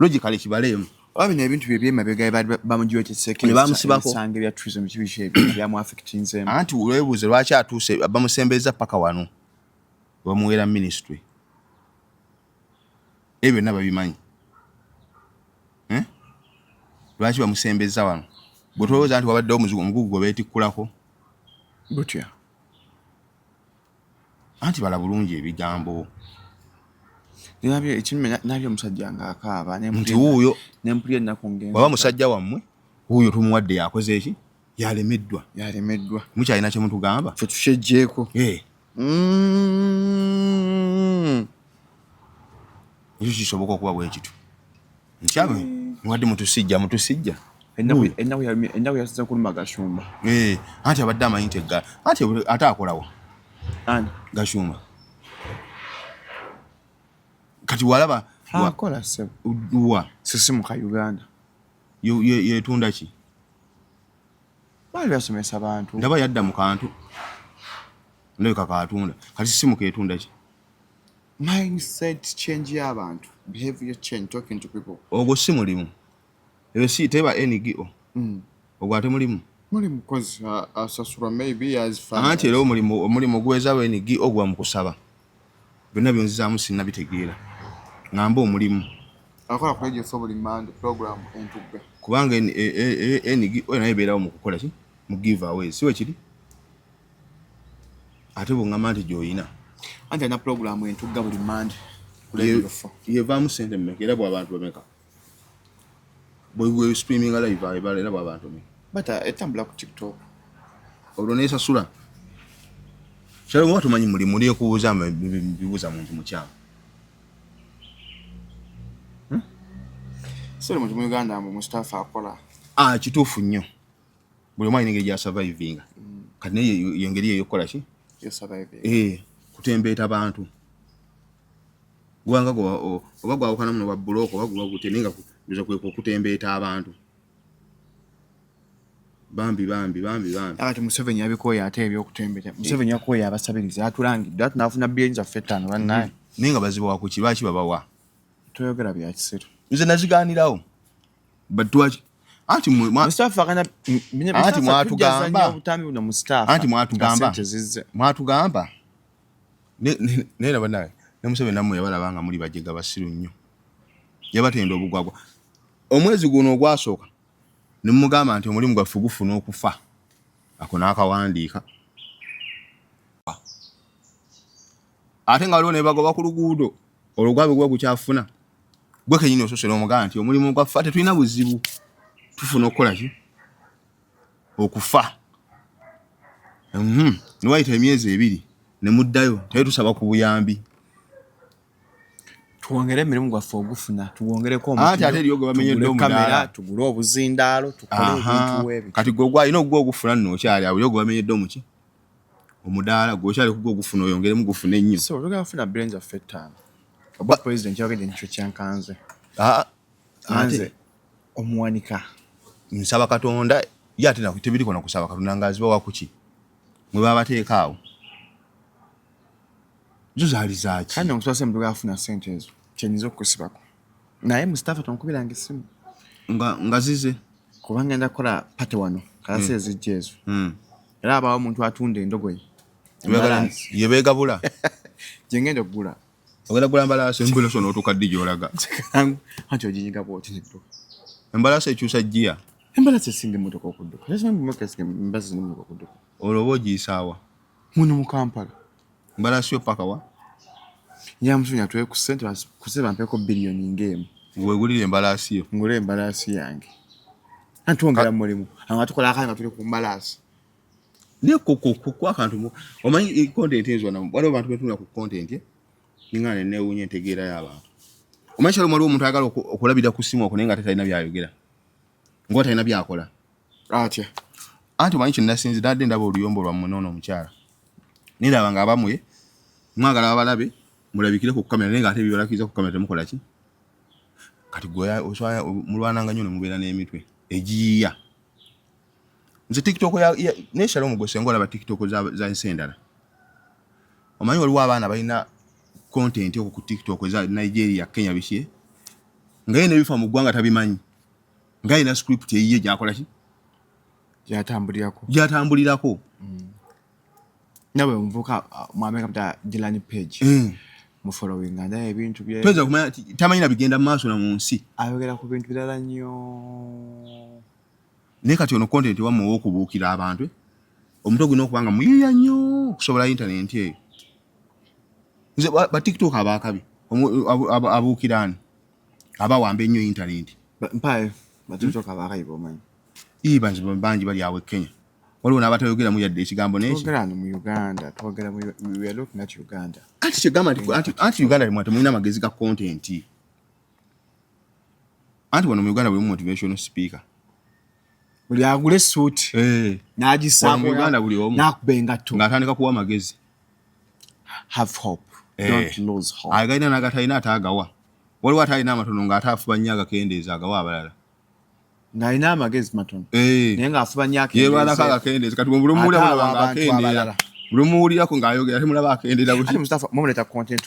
logically kibaleemu oba bino ebintu byemabega bamugiwetesekesanga ebya tourism kibiki ebyamuaffectinzeemu anti weebuuze lwaki atuuse bamusembeza paka wano bamuweera ministry ebyo byonna babimanyi lwaki bamusembeza wano bwe tolowooza nti wabaddewo omugugu gwe beetikkulako butya anti bala bulungi ebigambo nabyo omusajja nga akaaba nti wuuyo nempulya ennaku ngenza waba musajja wammwe wuuyo tumuwadde yakoze eki yalemeddwa mukyalina kye mutugamba fe tukyejjeeko ekyo kisoboka okuba bwe kitu nkyame muwadde mutusijja ennaku yasiza kuluma Gashumba anti abadde amanyi nti anti ate akolawo Gashumba kati walaba akola wa sisi muka Uganda yetunda ki bali basomesa abantu ndaba yadda mu kantu ndabika katunda kati simu ketunda ki mindset change y'abantu behavior change talking to people ogwo si mulimu ebyo si teba NGO ogwo ate mulimu because asasura maybe as far anti era omulimu gweza NGO ogwa mu kusaba byonna byonzizaamu sinnabitegeera ngamba omulimu akola ku radio for remand program entugga kubanga enigi naye ebeerawo mu kukola ki mu giveaway si we kiri ate bw'oŋŋamba nti gy'oyina anti alina program entugga buli mande yevaamu ssente mmeka era bw'abantu bameka bwe streaming live ebala era bw'abantu mmeka but etambula ku TikTok olwo neesasula kyalo muba tumanyi mulimu lyekubuuza bibuuza muntu mukyamu sori muntu mu Uganda mbu Mustafa akola kituufu nnyo buli omu alina engeri gy'asurvivinga kati naye yengeri eyokukola ki kutembeeta bantu gwanga oba gwawukana muno babbulooka oba gwagute naye nga biza kutembeeta abantu bambi akati Museveni yabikoya ate ebyokutembeeta Museveni yakoya abasabiriza atulangidde ate n'afuna billions of $5 bannaye naye nga bazibwa ku lwaki babawa toyogera bya kisiro nze nazigaanirawo batwaki anti mwatugamba naye nabanaye ne Museveni nammwe yabalaba nga muli bajega basiru nnyo yabatenda obugwagwa omwezi guno ogwasooka ne mugamba nti omulimu gwaffe gufuna okufa ako n'akawandiika ate nga waliwo ne bagoba ku luguudo olugwabe gwa gukyafuna gwe kenyini ososera omugamba nti omulimu gwaffe ate tulina buzibu tufuna okukola ki okufa niwayita emyezi 2 ne muddayo naye tusaba ku buyambi tuwongere emirimu gwaffe ogufuna tuwongereko ate eryogo bamenyedde kamera tugule obuzindaalo tukole ebintu webi kati gwe gwalina ogwo ogufuna nno okyali awo eryogo bamenyedde omuki omudaala gwokyali kugwo ogufuna oyongeremu gufuna ennyo so olugenda kufuna billions of $5 oba president yogedde nikyo kyankanze nze omuwanika nsaba Katonda ye ate tebiriko na kusaba Katonda ngaazibawa kuki mwe babateeka awo zo zaali zaaki kandi omuswase muduga afuna ssente ezo kyenyiza okukusibako naye Mustafa tonkubiranga essimu nga zize kuba ngenda kukola pate wano kalasi ezijja ezo era abaawo omuntu atunda endogoyi yebeegabula gye ngenda okugula ogenda kugula embalaasi embalaasi n'otukadde gy'olaga anti oginyiga bw'oti neddoka embalaasi ekyusa jjiya embalaasi esinga emmotoka okudduka embalaasi zina emmotoka okudduka olwo oba ogiyisaawa muno mu Kampala embalaasi yo paka wa nyamusunya tuwe ku ssente kuseba mpeko biliyoni ng'emu wegulire embalaasi yo ngule embalaasi yange anti wongera mulimu anga tukola akali nga tuli ku mbalaasi ne ku akantu omanyi content ezo na waliwo abantu betuna ku content ningane neewunya entegeera y'abantu omanyi kyalo waliwo omuntu ayagala okulabira ku simu okunaye nga talina byayogera ngo talina byakola atya anti omanyi kye nasinzira adde ndaba oluyombo lwammwe noono omukyala niraba nga abamwe mwagala babalabe mulabikire ku kamera naye nga ate byolakiriza ku kamera temukola ki kati gwe mulwananga nnyo ne mubeera n'emitwe egiyiya nze TikTok nekyalo omugose nga olaba TikTok za nsi endala omanyi waliwo abaana balina content okwo ku TikTok eza Nigeria Kenya biki nga ye nebifa mu ggwanga tabimanyi nga yina script eyiye gyakola ki gyatambulirako nawe mvuka mwameka mta Dilani page mu following and ebintu bye tweza kumanya tamanyi na bigenda mu maaso na mu nsi ayogera ku bintu birala nnyo ne kati ono content wamwe w'okubuukira abantu omuntu ogulina okubanga muyiya nnyo okusobola internet eyo nze ba TikTok abakabi abuukirani abawamba ennyo internet mpaye ba TikTok abakabi bomanyi bangi bali awo Kenya waliwo n'abatayogera mu yadde ekigambo n'ekyo twogera mu Uganda twogera mu we are looking at Uganda anti kyegamba anti Uganda limwe temulina amagezi ga content anti wano mu Uganda buli motivational speaker buli agule suit n'agisaako mu Uganda buli omu n'akubenga tu ng'atandika kuwa amagezi have hope don't lose hope agalina n'agatalina ataagawa waliwo atalina amatono ng'ataafuba nnyo agakendeeza agawa abalala ng'alina amagezi matono naye ng'afuba nnyo yebalako agakendeeza kati buli muwulira ng'akendeera buli muwulirako ng'ayogera temulaba akendeera buti Mustafa mumuleta content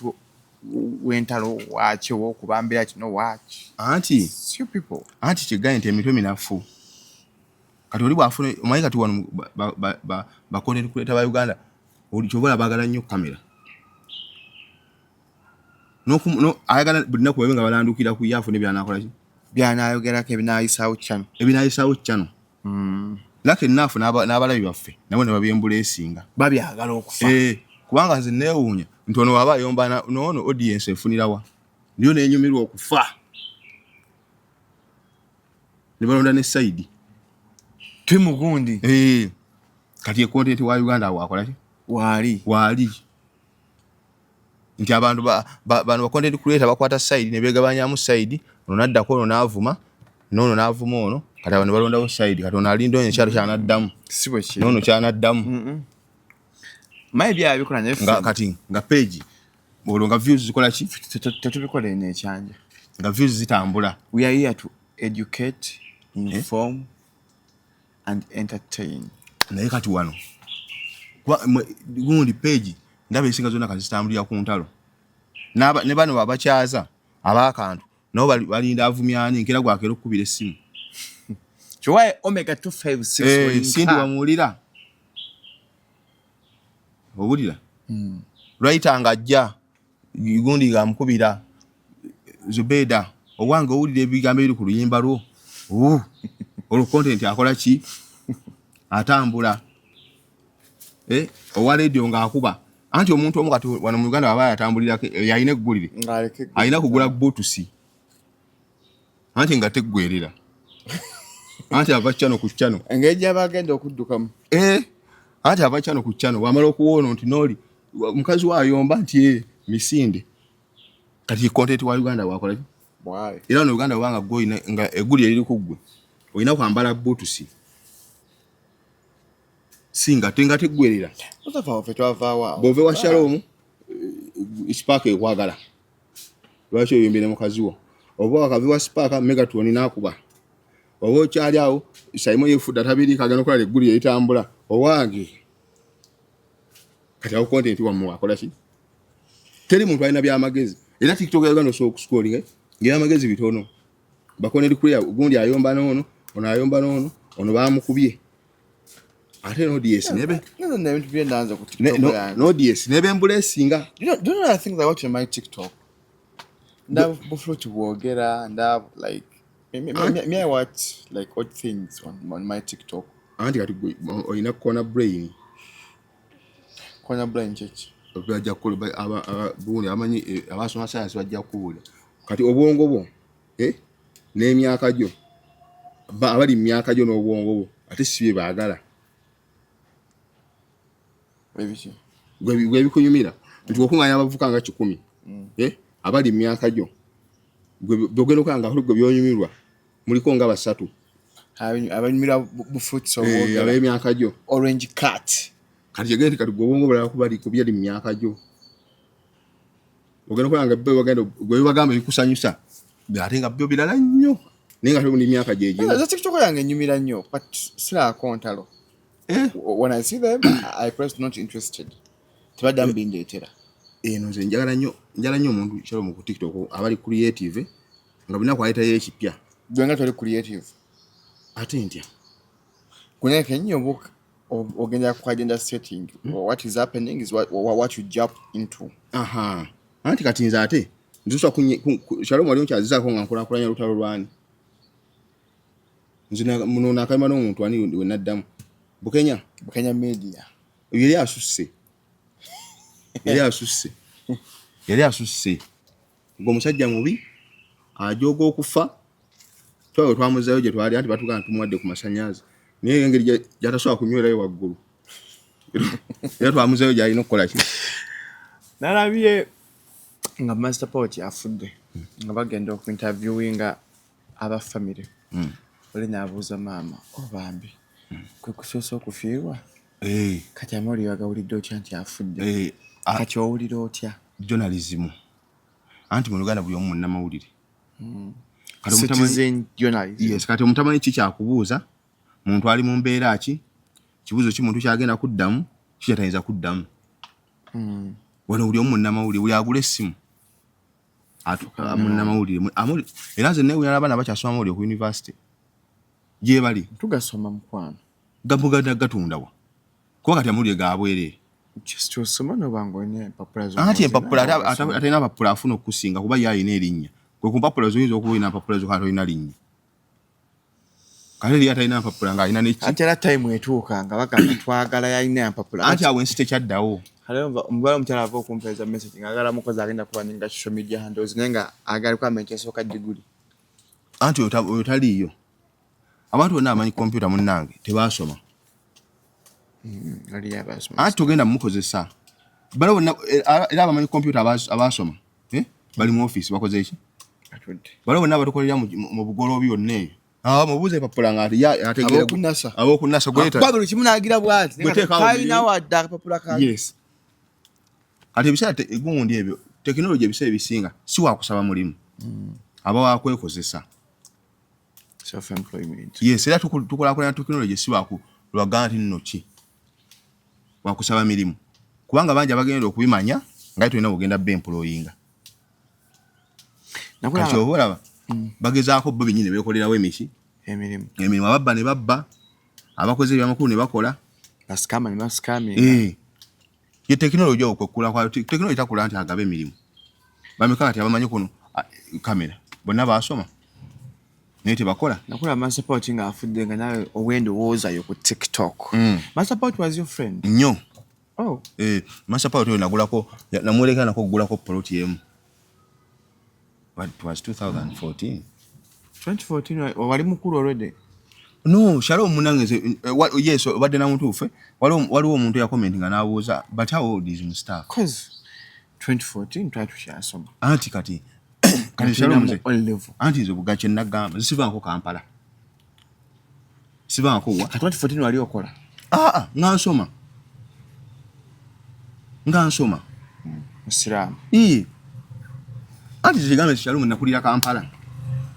w'entalo wakyo w'okubambira kino waki anti kyegaye nti emitwe minafu kati oli bwafuna omanyi kati wano ba content creator ba Uganda oli kyobola baagala nnyo kamera no ayagala bulina kuba nga balandukira ku yafu ne byanakola ki byanayogerako ebinayisawo kyano ebinayisawo kyano lake nafu n'abalabi baffe nabo ne babyembula esinga babyagala okufa kubanga nze neewuunya nti ono waba ayomba noono audience efunirawa ndiyo nenyumirwa okufa ne balonda ne saidi twimugundi kati ekontinenti wa Uganda wakola ki waali nti abantu bano ba content creator bakwata side ne begabanyamu side ono naddako ono n'avuma n'ono n'avuma ono kati abantu balondawo side kati ono alinda onye kyalo kyanaddamu sibo ki n'ono kyanaddamu mayi byabikola naye kati nga page olwo nga views zikola ki tetubikola eno ekyanja nga views zitambula. We are here to educate, inform and entertain. Naye kati wano gundi page ndaba esinga zonna kazitambulira ku ntalo ne bano babakyaza abakantu nabo balinda avumyani nkera gwakera okukubira essimu kiwaye Omega 256 sindi wamuwulira obulira lwaita nga ajja gundi gamukubira Zubeda owange owulira ebigambo ebiri ku luyimba lwo olwo content akola ki atambula owa radio ng'akuba anti omuntu omu kati wano mu Uganda waba yatambulirako yalina eggulire alina kugula bootusi anti nga teggwerera anti ava kyano ku kyano engeri gy'abagenda okuddukamu anti ava kyano ku kyano wamala okuwona nti nooli mukazi wayomba nti misinde kati content wa Uganda wakola era no Uganda wabanga gwe nga eggulire liri ku ggwe olina kwambala bootusi singa tenga teggwerera bove wa Shalom Spark ekwagala lwaki oyombere mukazi wo oba wakavi wa Spark Megatron nakuba oba kyali awo Simon yefuda tabiri kagano kola eggulire litambula owange kati awo content wa mu akola ki teri muntu alina byamagezi era TikTok yagano so okuscrolling byamagezi bitono bakone likulya gundi ayomba nono ono ayomba nono ono bamukubye ate no DS nebe no DS nebe mbule singa do you know I think that what you my TikTok ndav buflo to wogera ndav like me I watch like odd things on my TikTok anti kati oyina kona brain church obajja kukola buuni amanyi abasoma science bajja kuwula kati obwongo bwo n'emyaka gyo abali myaka gyo n'obwongo bwo ate sibe baagala gwe bikunyumira nti okunganya abavuka nga 10 abali myaka gyo gwe okanga gwe byonyumirwa muliko nga basatu abanyumira bufutso ab'emyaka gyo orange cat kati yagenda kati obwongo bwala kubali ku byali myaka gyo ogenda kwanga bbe bagenda gwe bagamba bikusanyusa ate nga byo bilala nnyo nenga tuli mu myaka jeje za TikTok yange nyumira nnyo but sila akontalo when I see them I press not interested tibadde mbindetera nze njagala nnyo omuntu kyalo mu TikTok abali creative nga bina kwaleta y'ekipya gwenga toli creative ate ntya kuneke nnyo book ogenda ku agenda setting what is happening is what you jump into anti kati nze ate nzuswa kyalo mwali nkyazizaako nga nkulakulanya lutalo lwani nze muno nakalima n'omuntu ani we naddamu Bukenya media yali asusse ngo musajja mubi ajoga okufa twawe twamuzayo gye twali anti batugana tumuwadde ku masanyazi naye engeri gyatasobola kunywerayo waggulu era twamuzayo gyalina okukola ki nalabye nga Master Port afudde nga bagenda okuinterviewinga aba family oli naabuuza maama obambi kwe kusoose okufiirwa kati amawulire agawulidde otya nti afudde kati owulira otya journalism anti mu Uganda buli omu munnamawulire citizen journalism yes kati omutamanyi kikyakubuuza muntu ali mu mbeera ki kibuuzo ki muntu kyagenda kuddamu kikyatayinza kuddamu wano buli omu munnamawulire buli agula essimu atuka munnamawulire era nze neewunya abaana bakyasoma amawulire ku university gye bali tugasoma mukwano gabuganda gatundawa kuba kati amawulire gaabwerere just osoma no bangonya empapula zo. Anti empapula atalina papula afuna okusinga kuba yayina erinnya. Kwe ku mpapula zo yinza okuba ina papula zo katolina linnya. Kale atalina papula nga alina neki. Anti era time etuuka nga bagamba twagala yayina empapula. Anti awo ensi tekyaddawo. Halo mbala mutala avo kumpeza message ngagala mukozi agenda kubaninga social media handles nenga agali kwa menche soka diguli. Anti otaliyo. Abantu bonna amanyi computer munnange tebasoma. Ali yabasoma. Anti tugenda mukozesa. Bala bonna era abamanyi computer abasoma. Bali mu office bakoze iki? Atudde. Bala bonna batukolera mu bugolobi yonna eyo. Mubuze papula ngati ategere abokunasa gweta. Kwa buli kimuna agira bwati. Kaina wadda papula ka. Yes. Ate bisate egundi ebyo technology ebise bisinga si wakusaba mulimu. Aba wakwekozesa. Self employment. Yes, era tukola kwa technology si waku lwaganti nnoki. Wakusaba milimu. Kubanga banje abagenda okubimanya nga tulina ogenda be employinga. Nakola kati obola bagezaako bo binyine bekolerawo emirimu ababba ne babba abakozi byamakulu ne bakola baskama ne baskami ye technology okukula kwa technology takula nti agabe emirimu bameka kati abamanyi kuno kamera bonna basoma nete bakola nakola man support nga afudde nga nawe owendo woza yo ku TikTok man support was your friend nnyo man support yo nagulako namuleka nako kugulako plot yemu. But it was 2014. 2014 wali mukulu already. No, Shalom munangeze yes badde na muntu ufe waliwo omuntu ya commentinga nabuuza but how old is Mustafa? Cause 2014 twatukyasoma. Anti kati Shalom mze anti zo bugache nagamba sivanko Kampala. Sivanko wa 2014 wali okola. Ngansoma. Musiramu. Anti zigambe Shalom nakulira Kampala.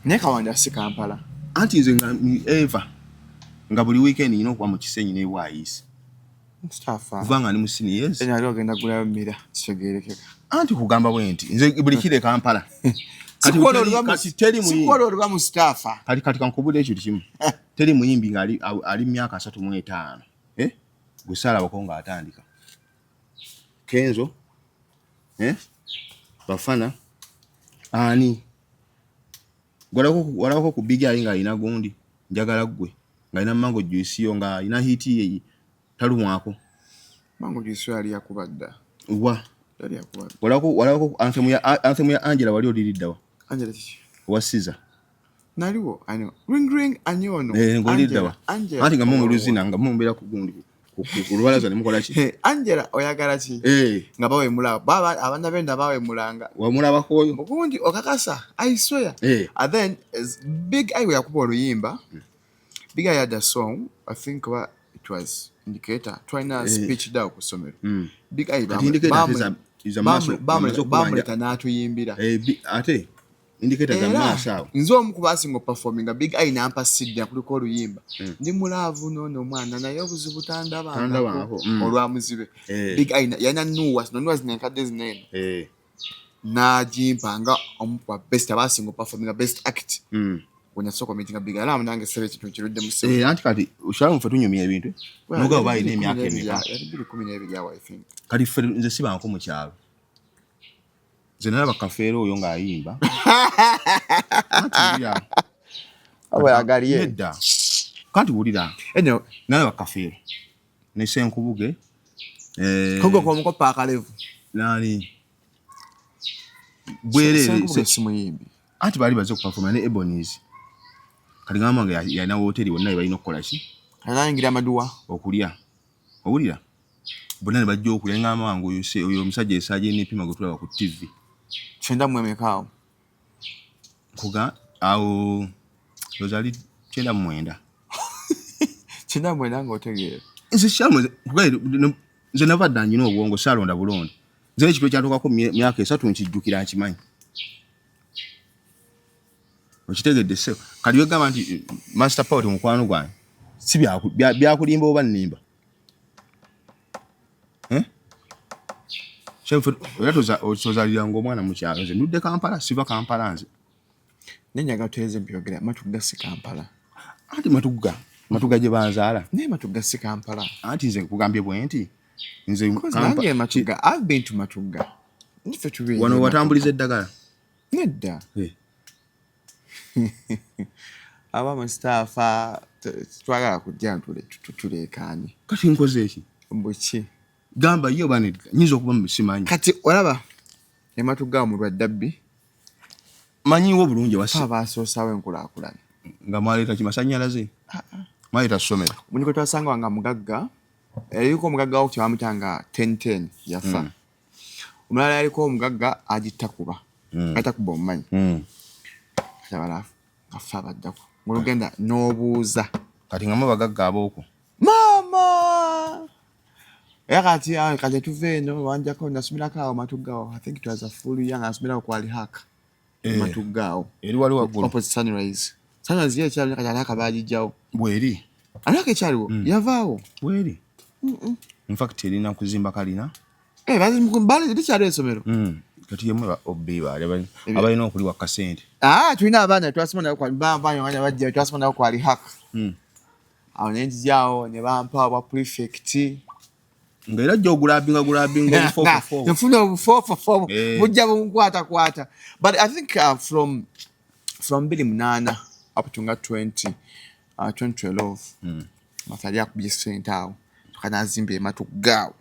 Neka wanda si Kampala. Anti nze nga buli weekend ino kwa mu Kisenyi ne Bwayisi. Mustafa. Kuvanga ni musini yes. Enya lyo genda gula mira kitegerekeka. Anti kugamba bwenti nze buli kire Kampala. Kati teri mu sikolo lwa Mustafa. Kati kankubude ekyo kimu. Teri muyimbi nga ali myaka 35. Gusala bakonga atandika. Kenzo. Bafana. Ani. Gwalako kubiga inga ina gundi. Njagala gwe. Nga ina mango juice yo nga ina hiti yeyi. Talumwako. Mango juice yali yakubadda. Wa. Yali yakubadda. Walako anthem ya Angela wali odiliddawa. Angela tichi. Wasiza. Naliwo anyo. Ring anyono. Ngoliddawa. Angela. Ati nga mumu luzina nga mumu mbera kugundi. Kulwalaza nemukola ki? Angela oyagala ki? Nga bawe mulaba. Baba abanda benda bawe mulanga. Wa mulaba koyo. Mugundi okakasa. I swear. And then Big Eye yakuba oluyimba. Big Eye had a song. I think it was Indicator. Trying to speech da kusomero. Big Eye is a master. Bamuleka n'atuyimbira. Ate Indicator za masa. Nzo omukubasi ngo performing Big Eye nampa sidya kuliko oluyimba. Ndi mulavu nono mwana naye obuzibu tandaba olwa muzibe. Big Eye yana nuwas zinenkadde zinene. Na jimpanga omukwa best abasingo performing best act. When soko meeting Big Eye la mnange sebe kitu kirudde musebe. Anti kati Shalom fe tunyumya ebintu. Nuga bayi ne myaka emeka. Yali 12 yawa I think. Kati fe nze sibanko mu kyalo. Zenera bakafero oyo nga ayimba. Awe agaliye. Nedda. Kanti bulira. Enyo nana bakafero. Ne senkubuge. Kogo ko muko pa kalevu. Nani. Bwere simuyimbi. Anti bali bazo perform ne Ebonies. Kali ngama nga yana hoteli wonna balina okukola ki? Anangira maduwa okulya. Owulira. Bonna ne bajja okulya ngama ngo oyo omusajja esaje n'epima gutula ku TV. Chenda mweme kao. Kuga awo lozali chenda mwenda. Chenda mwenda ngotegere. Nze Shalom kuga nze navadda nyino obwongo salonda bulonda. Nze ekitwe kyatokako myaka 3 nkijjukira nkimanyi. Okitegedde se kali wegamba nti Master Power mukwano gwange si byakulimba oba nnimba. Shefu oyatoza ozalira ng'omwana mu kyalo nze ndudde Kampala siva Kampala nze. Nenyaga tuweze mbyogera matuga si Kampala. Anti matuga gye banzaala. Ne matuga si Kampala. Anti nze kugambye bwenti nze Nange Matuga, I've been to Matuga. Nife tuwe. wano watambuliza eddagala. Nedda. Abamu staffa twagala kujja tuleekaani. Kati nkoze eki? Mbuki. Gamba yo bane nyiza okuba simanyi. Kati olaba Matuga mu Lwadabbi. Manyiwo bulungi wasi. Abaasoosawo enkulaakulana. Nga mwaleeta kimasanyalaze. Mwaleeta ssomero. Muniko twasanga wanga mugagga. Eriko omugagga wo kyamutanga 1010 yafa. Omulala yaliko omugagga agitakuba. Atakuba omumanyi. Kyabala afa baddako. Mulugenda n'obuuza. Kati nga mubagagga abooko. Mama! Kati kati tuve eno wanjako nasomera awo Matuga awo. I think it was a full year nasomera ku Alihaka. Matuga awo. Eri wali waggulu. Opposite Sunrise. Sunrise ye kyali kati Alihaka baagijjawo. Bweri. Alihaka ekyaliwo yavaawo. Bweri. In fact erina kuzimba kalina. Bali likyali essomero. Kati yemwe obbiba abalina okuliwa kasente. Tulina abaana twasoma nabo kwa bampanyo nganya bajja twasoma nabo ku Alihaka. Awo nenjyawo ne bampa obwa prefect. Ngera jjo gulabinga obufofofo. Nfuna obufofofo bujja bunkwata. But I think from 2008 up to 2012 Mafali akubye sente awo. Tukanazimba Matuga.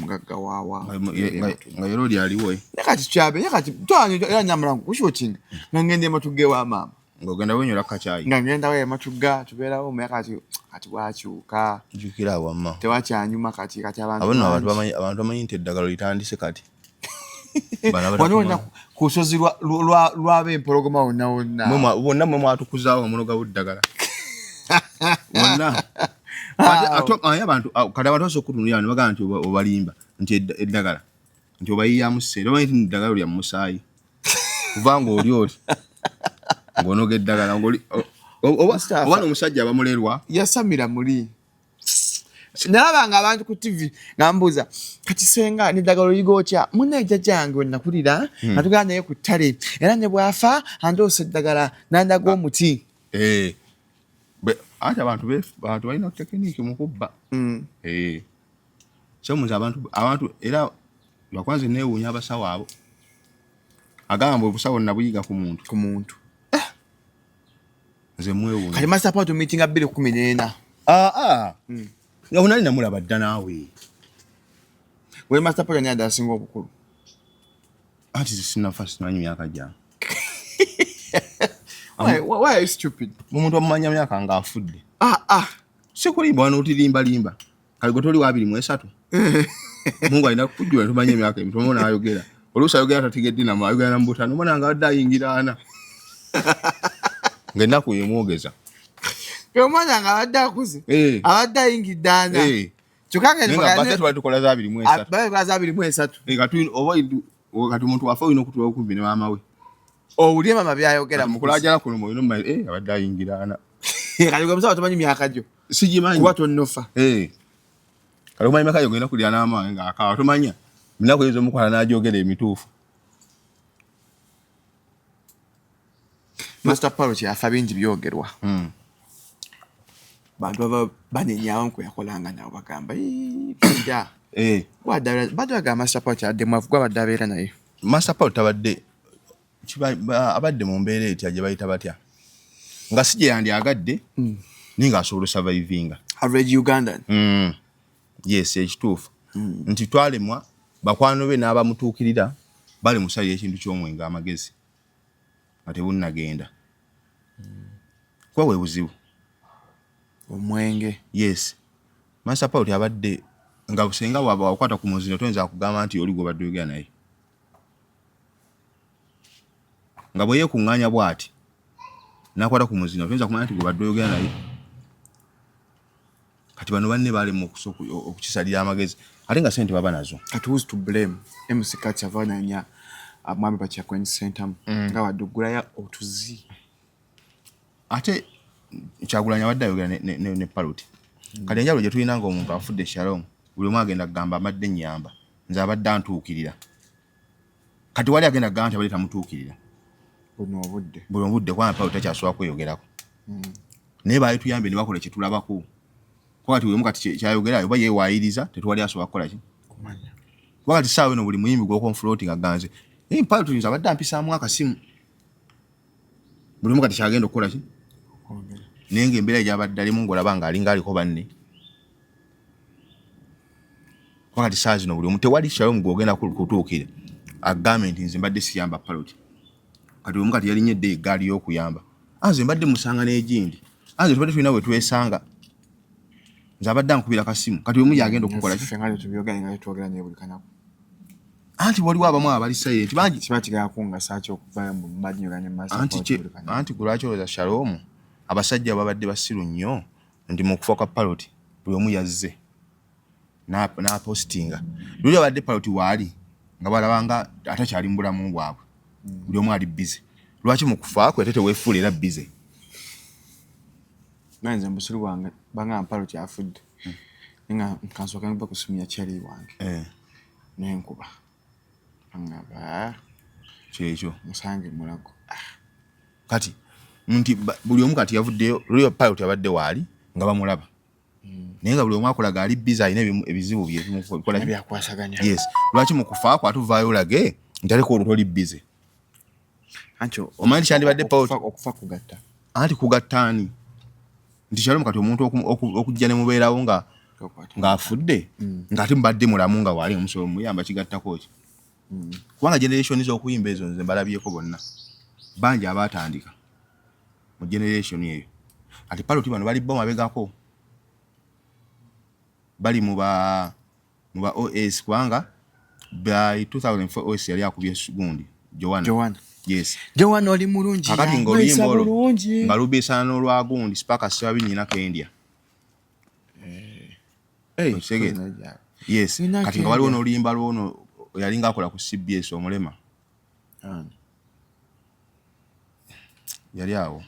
Mugagga wawa. Nga yero lyaliwo. Nakati kyabe nakati twanyu era nyamulangu kushotinga. Ngende Matuga wa mama. Ngogenda wenyola kachayi. Ngenda we Matuga tubeerawo kati bwakyuka. Jukira wamma. Tewakyanyuma kati abantu. Abantu bamanyi nti eddagalo litandise kati. Wano kusozi lwabe empologoma wonna. Bonna mwe mwatukuzaawo omunoga w'eddagala. Wonna. Abantu kati abantu basokutunulira ne bagamba nti obalimba nti eddagala nti obayiyamu ssente omanyi nti eddagala lya musaayi kubanga oli ng'onoga eddagala oba n'omusajja abamulerwa yasamira muli nalabanga abantu ku TV nambuuza kati senga n'eddagala oliga otya munnajjajja yange we nakulira natugala naye ku ttale era ne bw'afa andoosa eddagala nandaga omuti. Ate abantu balina tekiniki mu kubba. So muzi abantu era lwakwanze neewuunya abasawo abo. Agamba obusawo nabuyiga ku muntu. Nze mwewuunya. Kati master part meeting 2014. Nga unali namulaba dda naawe. We master part ni adasinga obukulu. Ati sinafa simanyi myaka gyange. Why are you stupid? Omuntu omumanya myaka nga afudde. Sikulimba wano otilimbalimba. Kale gwe toli wa 23. Mungu alina kujjula tumanye emyaka emito omwana ayogera. Oluusi ayogera tategedde namu ayogera na mbutano omwana nga adde ayingira ana. Ng'ennaku yemwogeza. Omwana nga abadde akuze. Abadde ayingidde ana. Kyokka nga twali tukola za 23. Za 23. Kati omuntu wafa olina okutula okumbi ne maama we. Owulye mama byayogera mukulajana kuno moyo no abadde ayingira ana. Kali gwe musawo tumanyi myaka gyo. Sigimanyi. Kuba tonnofa. Kali omanyi myaka yogenda kulya n'amaanyi nga akawa tomanya. Minaku ezo mukwala n'ajogera emituufu. Master Paulo kyafa bingi byogerwa. Bantu banenyawo nko yakolanga nabo bagamba kija. Baddaga Master Paulo kyadde mwavugwa baddabeera naye. Master Paulo tabadde abadde mu mbeera etya gye bayita batya. Nga si gye yandyagadde ninga asobola survivinga. Average Ugandan. Yes, ekituufu. Nti twalemwa bakwano be n'abamutuukirira bali musali ekintu ky'omwenga amagezi. Ate bunnagenda. Kwa we buzibu. Omwenge. Yes. Master Paulo abadde nga busenga wakwata ku muzino toyinza kugamba nti oli gwe badde oyogera naye. Nga bwe yeekuŋŋaanya bw'ati n'akwata ku muzino toyinza kumanya nti gwe badde oyogera naye. Kati bano banne balema okukisalira amagezi ate nga sente baba nazo. Kati who's to blame? MC Kati avananya mwami Bakyakwenya Center nga baddugulayo otuzi. Ate Kyagulanyi abadde ayogera ne Paloti. Kati enjawulo gye tulina ng'omuntu afudde Shalom buli omu agenda kugamba amadde nnyamba nze abadde antuukirira. Kati wali agenda kugamba nti abadde tamutuukirira. Buli obudde kubanga Paloti takyasobola kweyogerako. Naye baali tuyambye ne bakola kye tulabako. wakati we mukati kyayogera oba yewaayiriza tetuwali asobola kukola ki kumanya wakati saawa eno buli muyimbi gw'okonfloating aganze empala tuyinza abadde ampisaamu akasimu buli mukati kyagenda okukola ki naye ng'embeera gy'abadde alimu ng'olaba ng'alinga aliko banne wakati saa zino buli omu tewali Shalom gw'ogenda kutuukira agambe nti nze mbadde siyamba Parrot kati buli mukati yalinnya edde eggaali y'okuyamba nze mbadde musanga n'egindi nze tubadde tulina bwe twesanga nze abadde ankubira kasimu kati omu yagenda okukola ki anti waliwo abamu abali silent bangi anti kulwaki olowooza Shalom abasajja babadde basiru nnyo nti mu kufa kwa Parrot buli omu yazze n'apostinga luli abadde Parrot waali nga balabanga atakyali mu bulamu bwabwe buli omu ali busy lwaki mu kufa kwe ate teweefuula era busy nanze mbusiru bwange banga Parrot afudde nga nkansooka nkuba ku simu ya Charlie wange nenkuba angaba kyekyo musange mulago kati nti buli omu kati yavuddeyo luli Parrot abadde waali nga bamulaba naye nga buli omu akolaga ali busy alina ebizibu byebimukola byakwasaganya yes lwaki mu kufa kwe atuvaayo olage nti aliko olutoli busy ancho omanyi kyandibadde Parrot okufa kugatta anti kugattaani nti Shalom kati omuntu okujja ne mubeerawo ng'afudde ng'ate mubadde mulamu nga waali omusobola muyamba kigattako ki kubanga generation z'okuyimba ezo nze mbalabyeko bonna bangi abaatandika mu generation eyo ati Parrot bano bali bo mabegako bali mu ba OS kubanga by 2004 OS yali akubye gundi Joanna yes Joanna oli mulungi kakati ng'oluyimba olwo nga lubeesana n'olwa gundi Sparker Ssebabinyina Kendia yes kati nga waliwo n'oluyimba lwono yalinga akola ku CBS omulema yali awo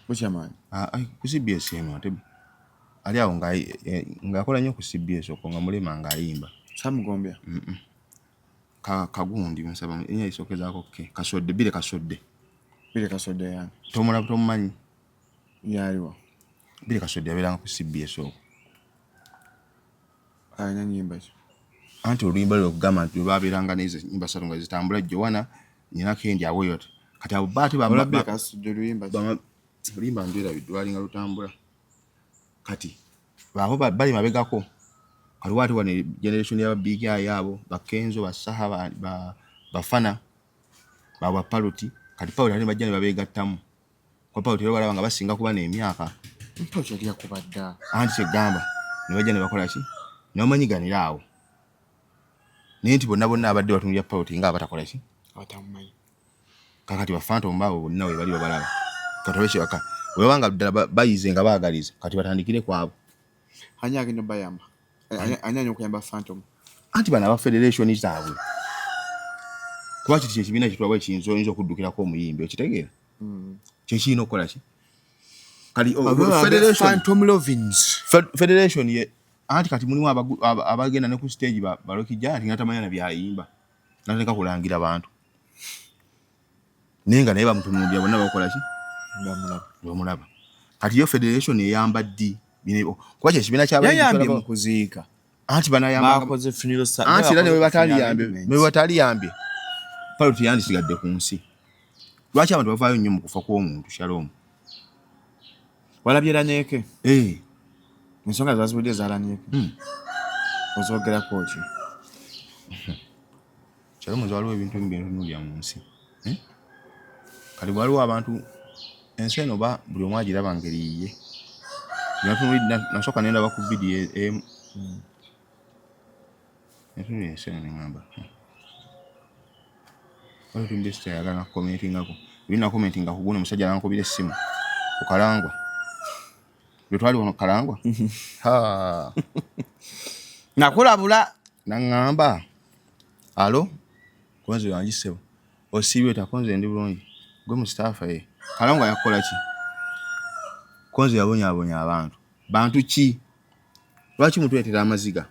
ku CBS eno ate ali awo ng'akola nnyo ku CBS okwo nga mulema ng'ayimba samugombya kagundi musaba enya isokezaako kasodde bire kasodde yange tomulaba tomumanyi yaliwo bire kasodde yabeeranga ku CBS okwo ayina nnyimba ki anti oluyimba lwe okugamba nti lwabeeranga nezo nnyimba ssatu nga zitambula Joanna nyina Kendi aweyo kati abo baate oluyimba ndwirabidde lwalinga lutambula kati baabo bali mabegako kaliwo ate wano generation y'ababigi abo bakenzo basaha bafana baba Parrot kati Parrot ate bajja ne babeegattamu kwa Parrot era balaba nga basinga kuba n'emyaka mpaka yali yakubadda anti kyegamba ne bajja ne bakola ki n'omanyiganira awo naye nti bonna abadde batunulira Parrot nga abatakola ki abatamumanyi kakati bafantom baabo bonna we bali babalaba katolekebaka webanga ddala bayize nga baagaliza kati batandikire kwabo ani agenda bayamba ani okuyamba Phantom anti bana ba federation zaabwe kuba kiti ekibiina kitwabwe kiyinza okuddukirako omuyimbi okitegeera kyekirina okukola ki kali Phantom Lovins federation ye anti kati mulimu abagenda ne ku stage balokijja nti natamanya na byayimba nateka kulangira abantu nenga naye bamutunuulira bonna bakola ki bamulaba kati yo federation eyamba ddi kuba kyekibiina kyayambye mu kuziika anti banayamba anti era ne webataliyambye Parrot yandisigadde ku nsi lwaki abantu bavaayo nnyo mu kufa kw'omuntu Shalom walabye Lanyeke ensonga zazibudde za Lanyeke ozogerako ki Shalom waliwo ebintu ebintunulya mu nsi kati waliwo abantu ensi eno buli omu agiraba ngeri yiye nasooka nendaba ku vidiyo emu entunulya ensi eno neŋŋamba waliwo tumbesita yagala nakukomentingako ebina nakomentinga ku guno musajja nankubira essimu ku Kalangwa lwe twali wano Kalangwa nakulabula naŋŋamba alo konze wangisebo osiibye takonze ndi bulungi gwe Mustafa Kalangwa yakola ki konze yabonyaabonya bantu ki lwaki mutuleetera amaziga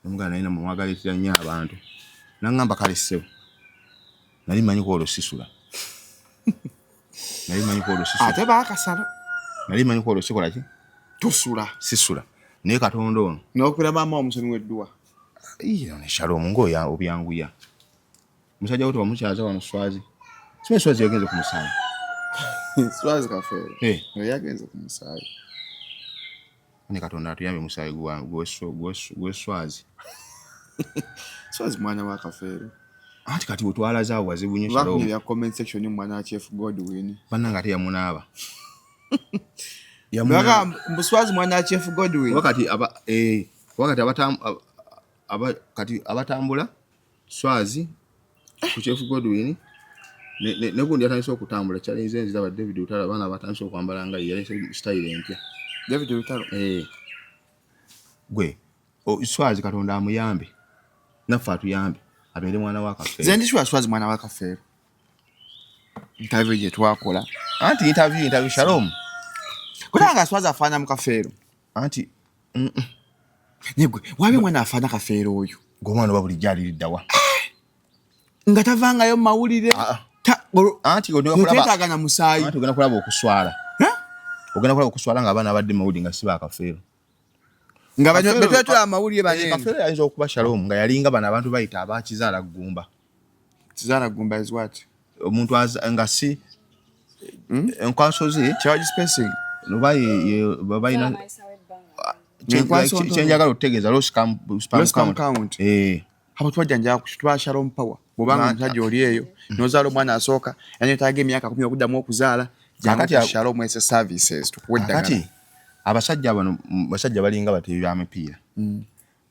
omugana nalina mumwagaliitira nnyo abantu naŋŋamba kale ssebo nali manyiko olwosisula ate baakasala nali manyiko olwosikola ki tusula sisula naye Katonda ono n'okubira maama omusoni w'edduwa ne Shalom ng'oya obyanguya musajja wo tewamukyaza wano Swazi simanyi Swazi yagenze ku musaayi Swazi Kafeero yagenze ku musaayi ne Katonda atuyambe musaayi gwe Swazi Swazi mwana wa Kafeero anti kati bwe twalaze awo wazibu nnyo Shalom ya comment section mwana wa Chief Godwin bannanga ate yamunaaba Swazi mwana wa Chief Godwin wakati abatambula Swazi ku Chief Godwin ne gundi atandise okutambula challenge nziza ba David Utalo abaana batandise okwambala nga yali style empya David Utalo gwe Swazi Katonda amuyambe naffe atuyambe abende mwana wa Kafeero zendishwa Swazi mwana wa Kafeero interview je twakola anti interview Shalom kulanga Swazi afana mu Kafeero anti Nyegwe wabe mwana afana Kafeero oyo ng'omwana wa bulijjo aliriddawa nga tavangayo mu mawulire anti oteetagana musaayi anti ogenda kulaba okuswala nga abaana abadde mawulire nga si ba Kafeero nga betwetula amawulire banene Kafeero yayinza okuba Shalom nga yalinga bano abantu bayita abakizaala Gumba. Kizaala Gumba is what? Omuntu nga si enkwasozi charge spacing babayina kyenjagala okutegeeza loss count abo twajjanja kutwa Shalom Power bobanga omusajja oli eyo nozaala omwana asooka yanetaaga emyaka 10 okuddamu okuzaala jakati Shalom ese services tukuweddagala kati abasajja bano basajja balinga batebi by'amipiira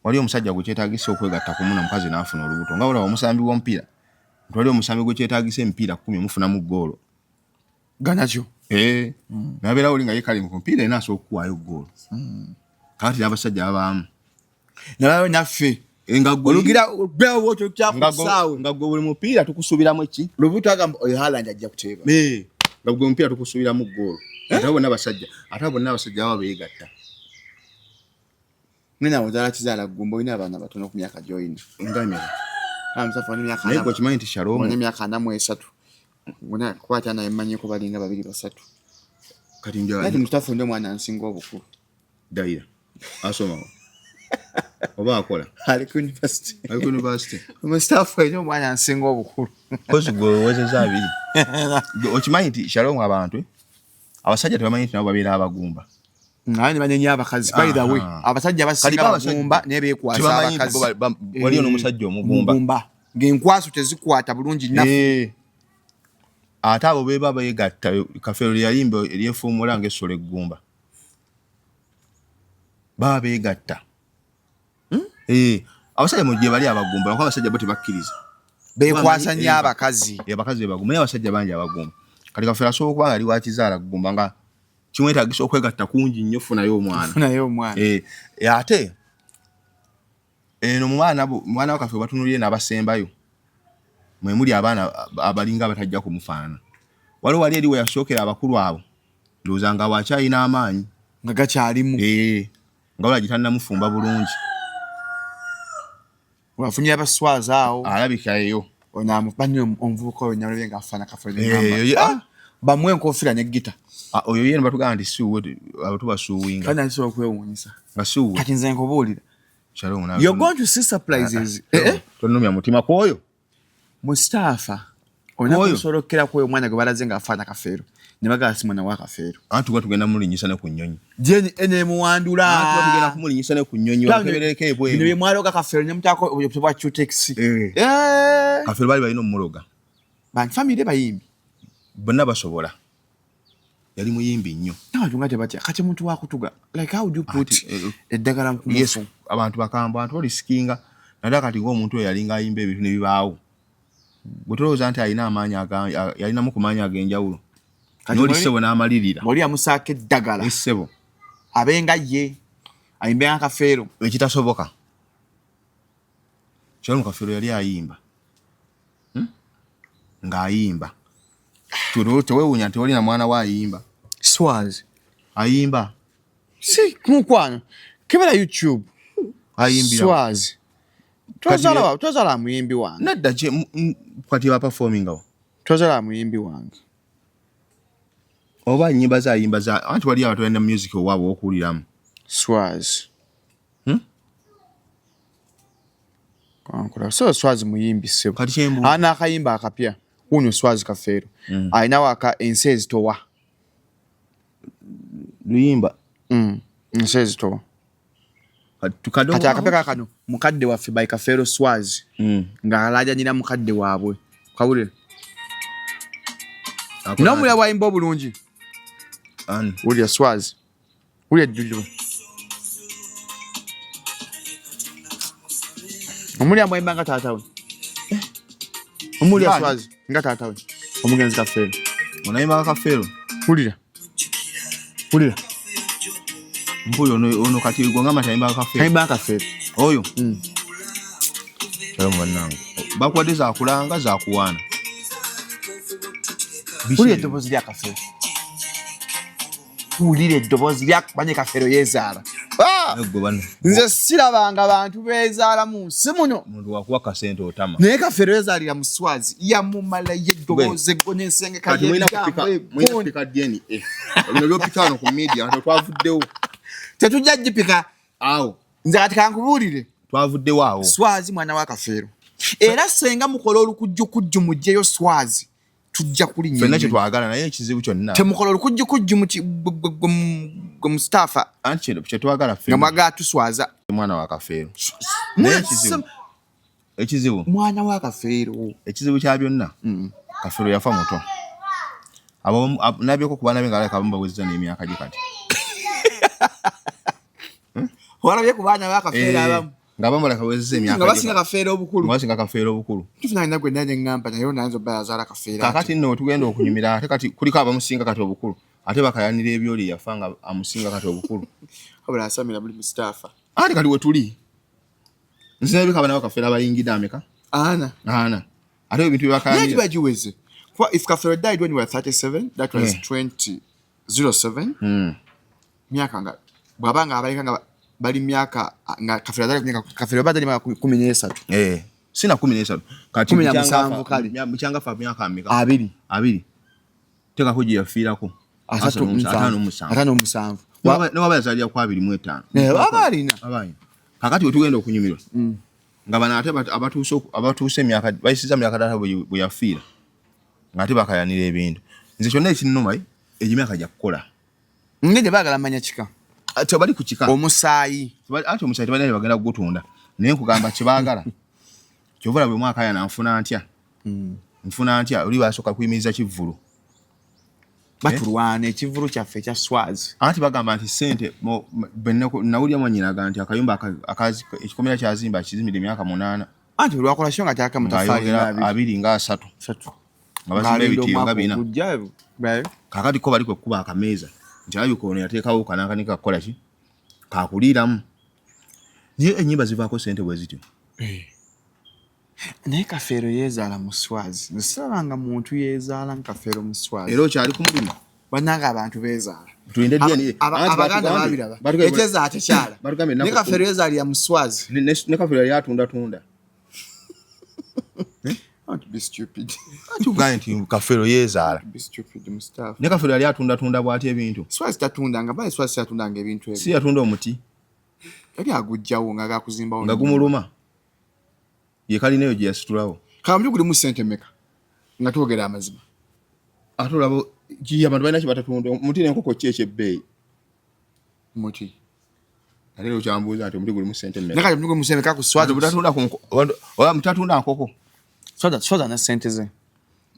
wali omusajja gwe kyetaagisa okwegatta ku muno mukazi n'afuna olubuto nga wala omusambi w'omupiira ntwali omusambi gwe kyetaagisa emipiira 10 omufunamu ggoolo ganakyo nabeera oli nga yekali mu mupiira enaaso okuwaayo ggoolo kati abasajja babaamu nabayo naffe olugira gbewo wotyo kyakusaawe nga gwe buli mupiira tukusuubiramu eki lubuto agamba oyo Haaland ajja kuteeba nga gwe mupiira tukusuubiramu ggoolo ate bonna abasajja baba beegatta nina muzaala kizaala Gumba olina abaana batono ku myaka gy'olina ngamira amusafa n'emyaka naye gwe okimanyi nti Shalom n'emyaka 43 gona kwata naye mmanyiko balinga 2-3 kati njawa kati Mustafa ndo mwana nsinga obukulu Daira asomawo oba akola ali ku university Mustafa ndo mwana nsinga obukulu kozi gwe wezeza abiri okimanyi nti Shalom abantu abasajja tebamanyi nti nabo babeera abagumba ngani banenya abakazi by the way abasajja basinga abagumba nebekwasa abakazi wali ono musajja omugumba ng'enkwaso tezikwata bulungi naffe ate abo beba beegatta Kafeero lyayimba eryefuumula ng'essolo eggumba baba beegatta abasajja mu gye bali abagumba lwakuba abasajja bo tebakkiriza beekwasa nnyo abakazi abakazi bebagumba naye abasajja bangi abagumba kati Kafeero asobola okuba nga ali wakizaala Gumba nga kimwetaagisa okwegatta kungi nnyo funayo omwana ate eno mwana wa Kafeero batunulire n'abasembayo mwe muli abaana abalinga abatajja kumufaanana wali eri we yasookera abakulu abo ndowooza nga wakyalina amaanyi nga gakyalimu nga wala gitannamufumba bulungi wafunye abaswazi awo alabika eyo onamubani omuvubuka oyo nyalabye nga afaana Kafeero bamwe enkofiira ne gita oyo yena batugamba nti siwe abo tubasuuwinga kandi alisobola okwewuunyisa basuuwe kati nze nkubuulira Shalom you're going to see surprises tonnomya mutima kwoyo Mustafa onakusolokera kwoyo mwana gwe balaze nga afaana Kafeero ne bagala si mwana wa Kafeero anti gwe tugenda mulinyisa ne ku nnyonyi jeni ene muwandula anti tugenda kumulinyisa ne ku nnyonyi wakeberereko ebweru bino byemwaloga Kafeero ne mutako obwa Chutex Kafeero bali balina omuloga ban family bayimbi bonna basobola yali muyimbi nnyo nabatunga tebatya kati muntu wakutuga like how do you put eddagala mu kumufu abantu bakamba abantu olisikinga naddala kati ng'omuntu oyo yalinga ayimba ebintu ne bibaawo gwe tolowooza nti alina amaanyi yalinamu ku maanyi ag'enjawulo n'oli ssebo n'amalirira oli amusaaka eddagala essebo abenga ye ayimbe nga Kafeero ekitasoboka Shalom Kafeero yali ayimba ng'ayimba tewewuunya nti olina mwana wa ayimba Swazi ayimba si kumukwano kebera YouTube ayimbira Swazi twazala muyimbi wange nadda kati ba performing awo twazala muyimbi wange oba nnyimba za ayimba za anti wali abantu balina music owaabwe okuwuliramu Swazi nkula so Swazi muyimbi sebo kati kyembu ana akayimba akapya unyo Swazi Kafeero aina waka ensezi towa luyimba ensezi towa tukado kati akapeka kano mukadde waffe by Kafeero Swazi nga alaja nyina mukadde waabwe kawule nomulya bwayimba obulungi ulya Swazi ulya dduliro omulya mwayimba nga taatawe omulya Swazi nga taatawe omugenzi Kafeero onayimba Kafeero ulira mpuyo ono kati gwe ngamba tayimba Kafeero ayimba Kafeero oyo mwanangu bakwadde zakulanga zakuwaana ulira eddobozi lya Kafeero ulira eddobozi lya banye Kafeero yeezaala nze sirabanga abantu beezaala mu nsi muno omuntu wakuwa kasente otama naye Kafeero yeezaalira mu Swazi yamumala yeddoboozi eggo n'ensengeka mwinapika DNA olino lyopika wano ku media kati twavuddewo tetujja gipika awo nze kati kankubuulire twavuddewo awo Swazi mwana wa Kafeero era senga mukola olukujjukujju mujjeyo Swazi tujja kulinnya fenna kye twagala naye ekizibu kyonna temukola olukujjukujju gwe Mustafa anti kye twagala nga mwagala tuswaza mwana wa Kafeero mwana wa Kafeero ekizibu kya byonna Kafeero yafa muto nabyeko ku baana be nga aleka bambawezza n'emyaka gye kati walabye ku baana ba Kafeero abamu nga bamuleka bawezza emyaka nga basinga Kafeero obukulu tufuna nina gwe nange ngamba naye nanzo bayazaala Kafeero kakati nno tugenda okunyumira ate kati kuliko abamusinga kati obukulu ate bakayanira ebyoli yafa nga amusinga kati obukulu wabula asamira buli Mustafa ate kati wetuli nsinabika abaana ba Kafeero abayingidde ameka ana ate ebintu byebakayanira bagiweze if Kafeero died when you were 37 that was 2007 myaka nga bwabanga abaleka nga bali myaka nga Kafeero badali myaka 13 sina 13 kati mukyanga fa myaka ameka 2 teka kuji yafiirako 57 newaba yazaalira ku 25 abalina kakati wetugenda okunyumirwa nga bano ate abatuuse emyaka bayisiza myaka ddala bwe yafiira ng'ate bakayanira ebintu nze kyonna ekinnuma emyaka gya kukola ngende baagala manya kika tebali ku kika omusaayi ate omusaayi tebalina bagenda kugutunda naye nkugamba kyebaagala kyovula bwe mwaka yana nfuna ntya oli basooka kuyimiriza kivvulu batulwana ekivvulu kyaffe ekya Swazi anti bagamba nti sente nawulira mwanyinaga nti akayumba ekikomera kyazimba kizimidde emyaka 8 anti olwakola kyo nga kyaka mutafaali 2 nga 3 nga bazimba ebitiyo nga 4 kakati ko bali kwekuba akameeza nti alabika ono yateekawo kanakanika kukola ki kakuliiramu naye ennyimba zivaako sente bwe zityo naye Kafeero yeezaala mu Swazi nsirabanga muntu yeezaala nga Kafeero mu Swazi era okyali ku mulimu bannanga abantu beezaala tulinde DNA abaganda babiraba ekyezaala tekyala naye Kafeero yeezaalira mu Swazi ne Kafeero yali atunda Don't be stupid. Tugaye nti Kafeero yeezaala. Be stupid Mustafa. Ne Kafeero yali atunda bw'ati ebintu. Swazi tatundanga baye Swazi tatundanga ebintu ebyo. Si yatunda omuti. Yali agujjawo nga gakuzimbawo. Nga gumuluma. Ye kali neyo gye yasitulawo. Kamuli guli mu sente meka. Nga twogera amazima. Atulabo ki abantu balina kye batatunda omuti n'enkoko ki ekyebbeeyi. Muti. Ate lero kyambuuza nti omuti guli mu sente meka. Nakati omuti guli mu sente meka ku Swazi butatunda ku oba mutatunda nkoko. Swazi na sente ze.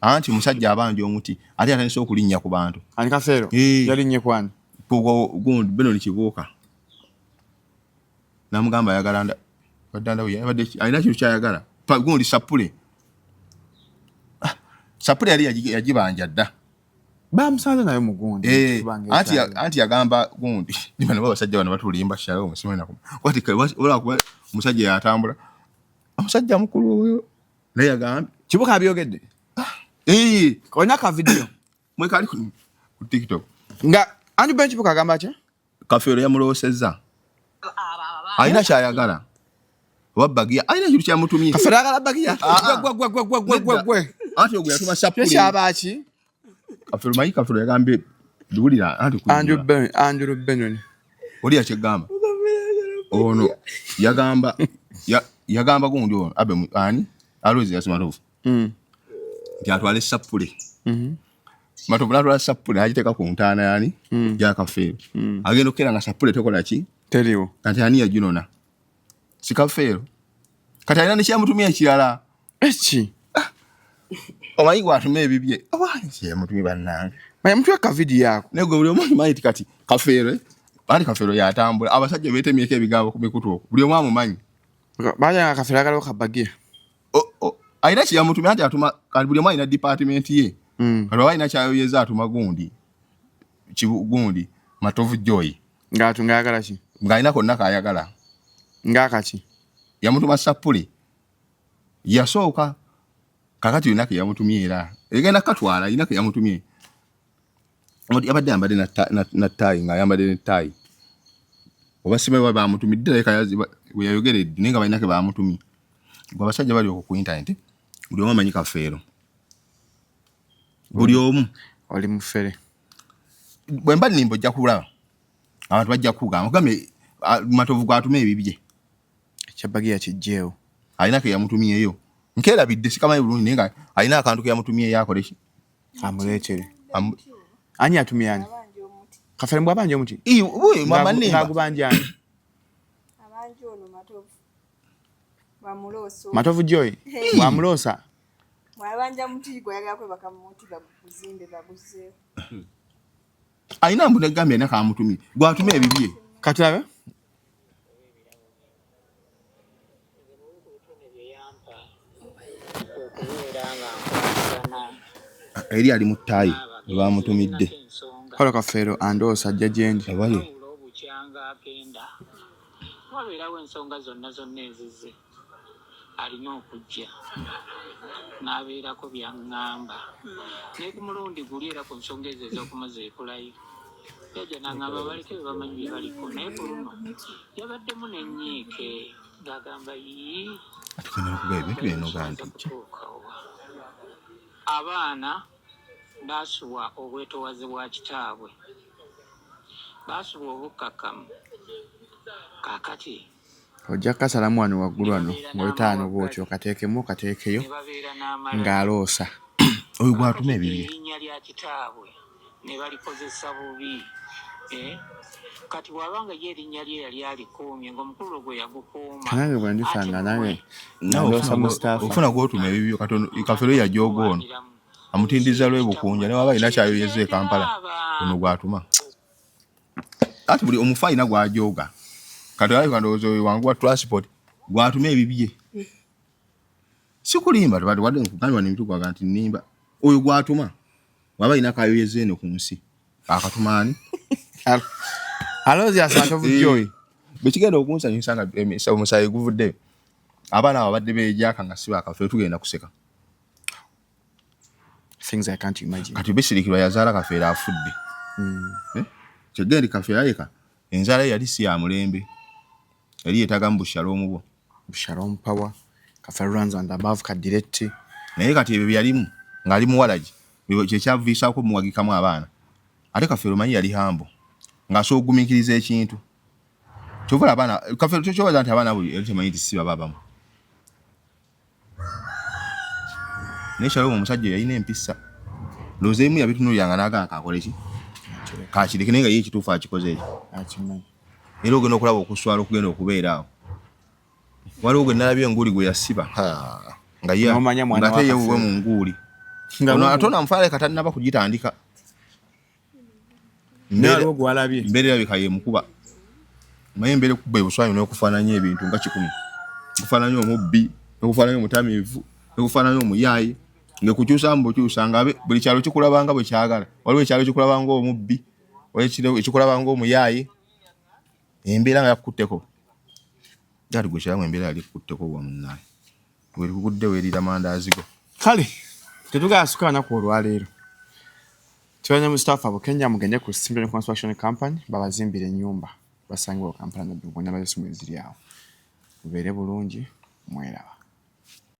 Anti musajja abanja omuti ate atandise okulinnya ku bantu. Ani Kafeero yalinnye kwani? Gundi beno likibuuka. Namugamba ayagala badanda we yabadde alina kintu kyayagala. Gundi sapule. Sapule yali yagibanja dda. Bamusanze nayo mu gundi. Anti yagamba gundi. Bano basajja bano batulimba shalo omusimana ku. Wati ola ku musajja yatambula. Omusajja mukulu oyo naye yagamba kibuka abyogedde. Konya ka video. Mwe kali ku TikTok. Nga ani benchi buka agamba kya? Kafeero yamulosezza. Alina kyayagala. Wabbagia alina kintu kyamutumye. Kafeero agala bagia. Gwe. Anti ogwe yatuma sapuli. Kyabaki? Kafeero mayi Kafeero yagambe duulira anti ku. Andrew Benon. Oli yakigamba. Ono yagamba yagamba gundi ono abe ani Alozi yasimatovu atwale sapule matovu natwala sapule agiteka ku ntaana yani ya kafeero agenda okera nga sapule tekola ki teriwo kati ani yajinona si kafeero kati alina nekyamutumya ekirala eki omanyi gwatume ebibye abansi yamutumye bannange maya mutwe ka video yako nego buli omu manyi kati kafeero bali kafeero yatambula abasajja betemyeko ebigambo ku mikutu okwo buli omu amumanyi baja kafeero akalo kabagia aina kyamutumya ati atuma kati buli omu alina department ye kati oba alina kyayoyeza atuma gundi gundi Matovu Joy ngatunga yagala ki ng'alina konna kayagala ngakaki yamutuma sapule yasooka kakati yonake yamutumye era egenda katwala yinake yamutumye yabadde yambadde na tayi nga yambadde ne tayi oba sibe bamutumidde leka we yayogeredde nenga balinake bamutumye gwe abasajja bali ku internet buli omu amanyi kafeero buli omu oli mufere bwe mba nimbo ojja kulaba abantu bajja kugamba mugambe Matovu gwatume ebibye ekyabagia kijjeewo alinake yamutumyeyo nkerabidde sikamanyi bulungi nenga alina akantu ke yamutumye yakole ki amuleetere ani atumye ani kafere mbwa banje omuti uwe mama nemba ngagubanje ani abanje ono Matovu Matovu Joy wamulosa mwabanja muti gwayagala kwe bakamuti bakuzimbe baguzeewo alina mbu negambye naka amutumye gwatume ebibye katulabe eri ali mu ttaayi bamutumidde kola kafeero andoosa ajja gyendi abaye wabeerawo ensonga zonna ezize alina okujja n'abeerako byaŋŋamba naye ku mulundi guli era ku nsonga ezo ez'okumaze ekulayo yajja n'aŋŋamba baleke be bamanyi bye baliko naye ku luno yabaddemu n'ennyiike ng'agamba yii abaana baasuwa obwetowaze bwa kitaabwe baasuwa obukkakkamu kaakati ojja kasalamu wano waggulu wano ng'olitaano bwotyo kateekemu kateekeyo ng'aloosa oyo gwatume ebibye erinnya lya kitaabwe ne balikozesa bubi kati bw'abanga ye erinnya lye yali alikuumye ng'omukulu gwe yagukuuma nange bwe ndisanga nange ofuna gwotuma ebibyo kafeero yajooga ono amutindiza lw'ebukunja ne waba alina kyayoyeza e Kampala ono gwatuma ati buli omufu alina gwajooga kati ali kandowooza oyo wangu wa transport gwatuma ebibye sikulimba wadde nkugambibwa n'emitu gwaga nti nnimba oyo gwatuma waba alina kayoyeza eno ku nsi akatuma ani Alozi Matovu Joy bekigenda okunsanyusa nga omusaayi guvuddeyo abaana abo badde beejaka nga si bakafeero tugenda kuseka things I can't imagine kati besirikirwa yazaala kafeero afudde kyegendi kafeero aleka enzaala yali si ya mulembe yali yeetaaga mu Bushalom Power kafeero runs and above ka direct naye kati ebyo byalimu ng'ali muwalagi kyekyaviisaako muwagikamu abaana ate kafeero manyi yali hambo ng'asobola okugumiikiriza ekintu kyovala abaana kafeero kyobaza nti abaana buli temanyi nti si bababamu naye Shalom omusajja yalina empisa ndowooza emu yabitunuuliranga n'agamba kakole ki kakireke naye nga ye ekituufu akikoze ekyo era ogenda okulaba okuswala okugenda okubeera awo waliwo gwe nalabye enguuli gwe yasiba ng'ate yewuwe mu nguuli ate onamufaaleka tannaba kugitandika mbeera erabika yemukuba naye embeera ekubba ebuswanyu n'okufaananya ebintu nga 10 okufaananya omubbi n'okufaananya omutamiivu n'okufaananya omuyaayi ng'ekukyusamu bukyusa nga buli kyalo kikulabanga bwe kyagala waliwo ekyalo kikulabanga omubbi waliwo ekikulabanga omuyaayi embeera nga yakukutteko ati gwe kiramu embeera yali ekukutteko bwa munnaye werikugudde weerira mandaazi go kale tetugasuka wanaku olwaleero Tibanya Mustafa abo Kenya mugende ku Simple Construction Company babazimbira ennyumba basangibwa Kampala n'Ddungu n'abazisimu eziri awo mubeere bulungi mweraba